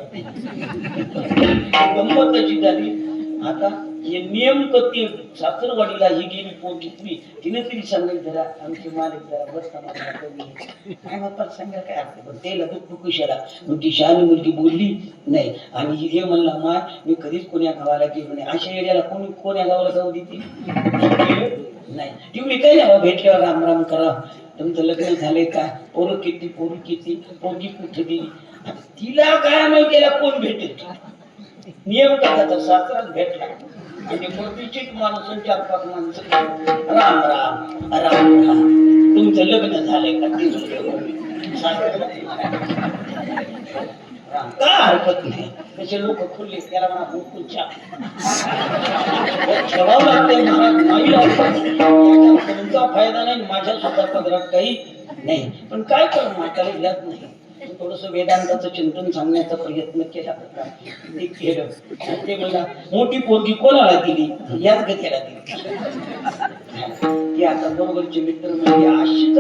गंमत अशी झाली. आता हे नियम कधी सासरवाडीला ही गेली पोटी तुम्ही तिने तरी सांगायचं जरा आमचे मालिक जरा बसता काय बाप्पा सांगा काय अर्थ, पण त्याला दुःख कुशाला मग ती शहाणी मुलगी बोलली नाही. आणि हे म्हणला माय मी कधीच कोण्या गावाला गेलो नाही. अशा एरियाला कोणी कोण्या गावाला जाऊ देते नाही. तुम्ही काय नाही भेटल्यावर राम राम करा, तुमचं लग्न झालंय का, पोरं किती पोरगी कुठे गेली. तिला काय माहिती केला कोण भेटेल. नियम करायचा सासराच भेटला आणि मोठीची माणूस 4-5 माणसं राम राम राम राम तुमचं लग्न झालंय का, काय हरकत नाही. तसे लोक खुलले त्याला म्हणा भूकुलच्या ठेवावं लागते. तुमचा फायदा नाही, माझ्या सुद्धा पदरात काही नाही. पण काय करू माताला इलाज नाही. थोडस वेदांताचं चिंतन सांगण्याचा प्रयत्न केला होता, ते केलं. ते मला मोठी पोरगी कोणाला दिली, याच गतीला दिली. की आता बरोबरचे मित्र म्हणजे अशी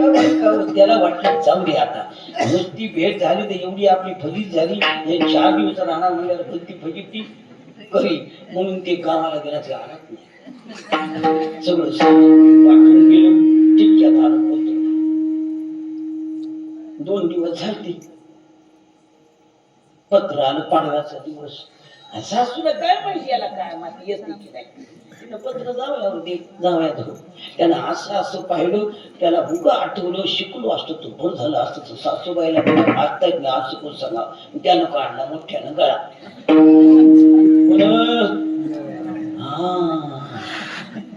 त्याला वाटलं जाऊ दे आता नुसती भेट झाली तर एवढी आपली फजित झाली. हे 4 दिवस राहणार म्हणल्यावर भलती फजिती करी म्हणून ते गावाला गेल्याचं आणत नाही. सगळं वाटून गेलं. टिपक्यात आलं होतं. 2 दिवस झाले. पत्र आलं पाडव्याचा दिवस. सासूला काय माहिती याला काय माहिती येत नाही. तिनं पत्र जावयावर दे जावयात त्यानं असं असं पाहिलं, त्याला उगा आठवलं शिकलो असतो तो भर झालं असतं. सासूबाईला आता नाही असं कोण सांगा. त्यानं काढला मोठ्यानं गळा.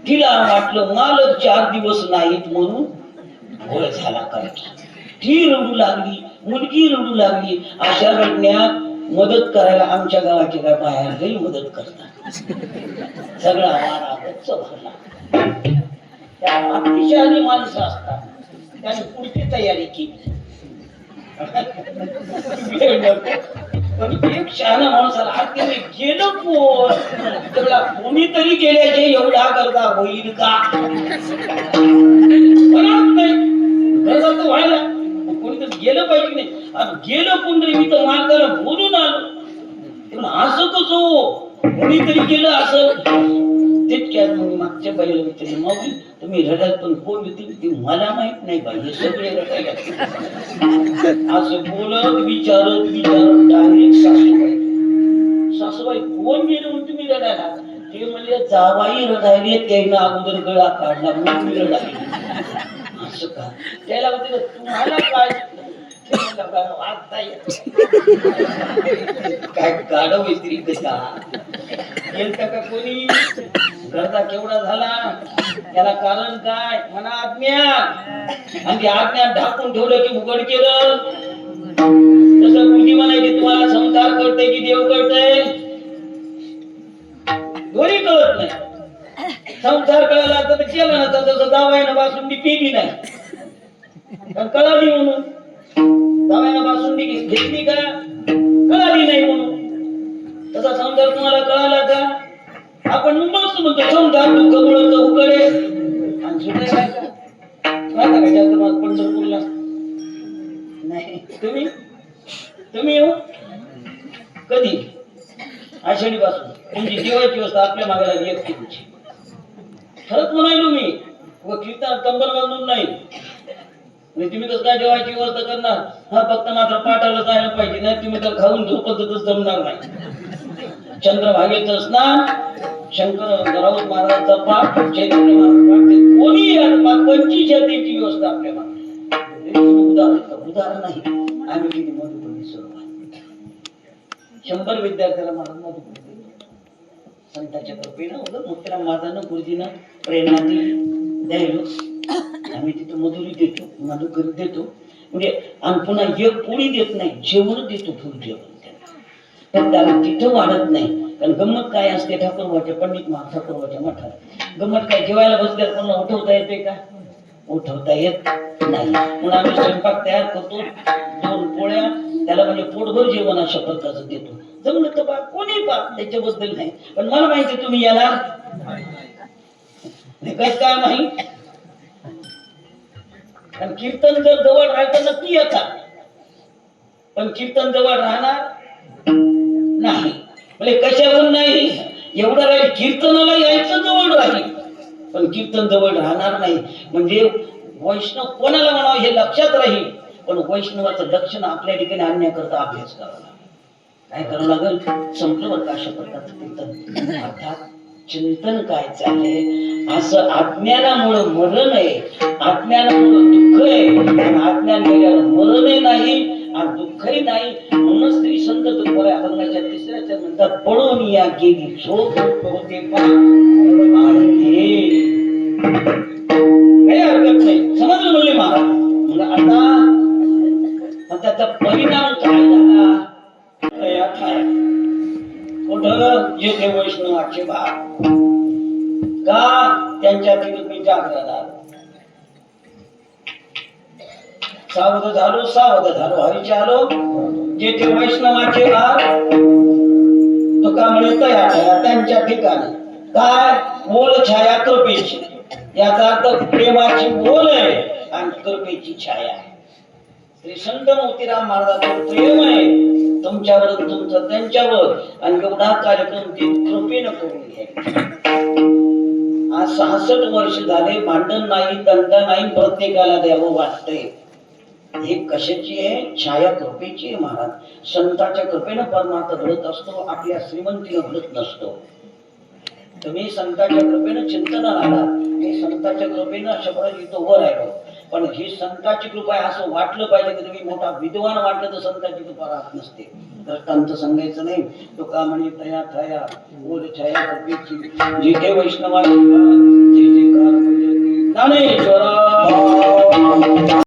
तिला वाटलं मालक 4 दिवस नाहीत म्हणून गोळ झाला करायचा. ती रडू लागली, मुलगी रडू लागली. अशा रडण्यात मदत करायला आमच्या गावाची काय बाहेर लई मदत करतात. सगळा वाडा गच्च भरला. त्या अतिशहाणी माणसं असतात, त्याने पुढची तयारी केली. पण एक शहाणा माणसाला आतमध्ये गेलं कोण, त्याला कोणीतरी गेल्याचे एवढा करता होईल का नाही. गरज व्हायला कोणीतरी गेलं पाहिजे नाही. आणि गेलं कोणतरी मी तर मालकाला बोलून आलो. असं कसं कोणीतरी गेलं असं. तितक्यात मग मागच्या बाईला विचारलं माऊली तुम्ही रडाल पण कोण होती मला माहित नाही बाई, हे सगळे रडायला. असं बोलत विचारत डायरेक्ट सासूबाई कोण गेलं म्हणून तुम्ही रडायला. ते म्हणजे जावाई रडायले त्यानं अगोदर गळा काढला म्हणून मी रडायले. असं का त्याला तुम्हाला काय काय गाडव स्त्री कसा गेलता का कोणी घरचा केवढा झाला, त्याला कारण काय म्हणा आज्ञा. आणि ती आज्ञा ढाकून ठेवलं की उघड केलं. तसं मुलगी म्हणायची तुम्हाला संसार करते की देव करते, दोन्ही कळत नाही. संसार कळला तर केला नसता, तसं जावायनं बासून ती पिली नाही कारण कळाली म्हणून. जावायनं बासून ती घेतली का कळाली नाही म्हणून. तसा संसार तुम्हाला कळाला का आपण मस्त म्हणतो संसार दुःख मुळत उकडे आणि सुटाय काय का पंढरपूरला तुम्ही तुम्ही हो कधी आषाढी पासून तुमची जेवायची व्यवस्था आपल्या मागे लागली एक तुमची खरंच म्हणायलो मी व कीर्तन कंबर बांधून नाही तुम्ही कसं काय जेवायची व्यवस्था करणार हा फक्त मात्र पाठाला जायला पाहिजे नाही तुम्ही तर खाऊन झोपतच जमणार नाही चंद्रभागेचं स्नान शंकर राऊत महाराजांचा पाठ चैतन्य महाराज कोणी 25 जातीची व्यवस्था आपल्या मागे उदाहरण नाही आम्ही किती मधुपणी सुरुवात 100 विद्यार्थ्याला महाराज मधुपणी संतांच्या कृपेनं मोठ्या मातानं गुरुजीनं प्रेरणा दिली द्यायलो आम्ही तिथं मधुरी देतो मधुकरी देतो म्हणजे आणि पुन्हा एक पोळी देत नाही जेवण देतो फुल जेवण पण त्याला तिथं वाढत नाही कारण गंमत काय असते ठाकूरवाच्या पंडित ठाकूरवाच्या मठात गंमत काय जेवायला बसल्यावर पुन्हा उठवता येते का उठवता येत नाही म्हणून आम्ही स्वयंपाक तयार करतो 2 पोळ्या त्याला म्हणजे पोटभर जेवण अशा प्रकारचं देतो जमलं तर बा कोणी पा त्याच्याबद्दल नाही पण मला माहिती तुम्ही याला काय माहित कारण कीर्तन जर जवळ राहायचं नक्की येतात पण कीर्तन जवळ राहणार नाही म्हणजे कशावरून नाही एवढं राहील कीर्तनाला यायचं जवळ राहील पण कीर्तन जवळ राहणार नाही म्हणजे वैष्णव कोणाला म्हणावं हे लक्षात राहील पण वैष्णवाचं लक्षण आपल्या ठिकाणी आणण्याकरता अभ्यास करावा लागेल काय करावं लागेल संपलं बरं अशा प्रकारचं कीर्तन अर्थात चिंतन काय चाललंय असं अज्ञानामुळे मरण आहे अज्ञानामुळे दुःख आहे आणि अज्ञान गेल्यावर मरण नाही आणि दुःखही नाही म्हणून श्री संत तुकोबा अभंगाच्या 3ऱ्या चरणात पडून या गेली शोक होते काही हरकत नाही समजलं म्हणले महाराज आता त्याचा परिणाम काय झाला कुठं जेथे वैष्णवाचे भाग का त्यांच्यातील मी जागृत सावध झालो हरीचे आलो जेथे वैष्णवाचे भाग तुका मिळत या त्यांच्या ठिकाणी काय बोल छाया कृपेची याचा अर्थ प्रेमाची बोल आहे आणि कृपेची छाया आहे श्री संत मोतीराम महाराजांचं प्रेम आहे तुमच्यावर तुमचं त्यांच्यावर आणि एवढा कार्यक्रम ते कृपेनं करून घ्या आज 66 वर्ष झाले भांडण नाही दंड नाही प्रत्येकाला द्यावं वाटतंय हे कशाची आहे छाया कृपेची आहे महाराज संतांच्या कृपेनं परमार्थ घडत असतो आपल्या श्रीमंतीनं घडत नसतो तुम्ही संतांच्या कृपेनं चिंतन राहिला मी संतांच्या कृपेनं शब्द इथं वर राहिलो पण ही संतांची कृपा आहे असं वाटलं पाहिजे की तुम्ही मोठा विद्वान वाटलं तर संतांची कृपा राहत नसते दृष्टांत सांगायचं नाही तो का म्हणे तया थया बोल छाया कृपेची जिथे वैष्णवा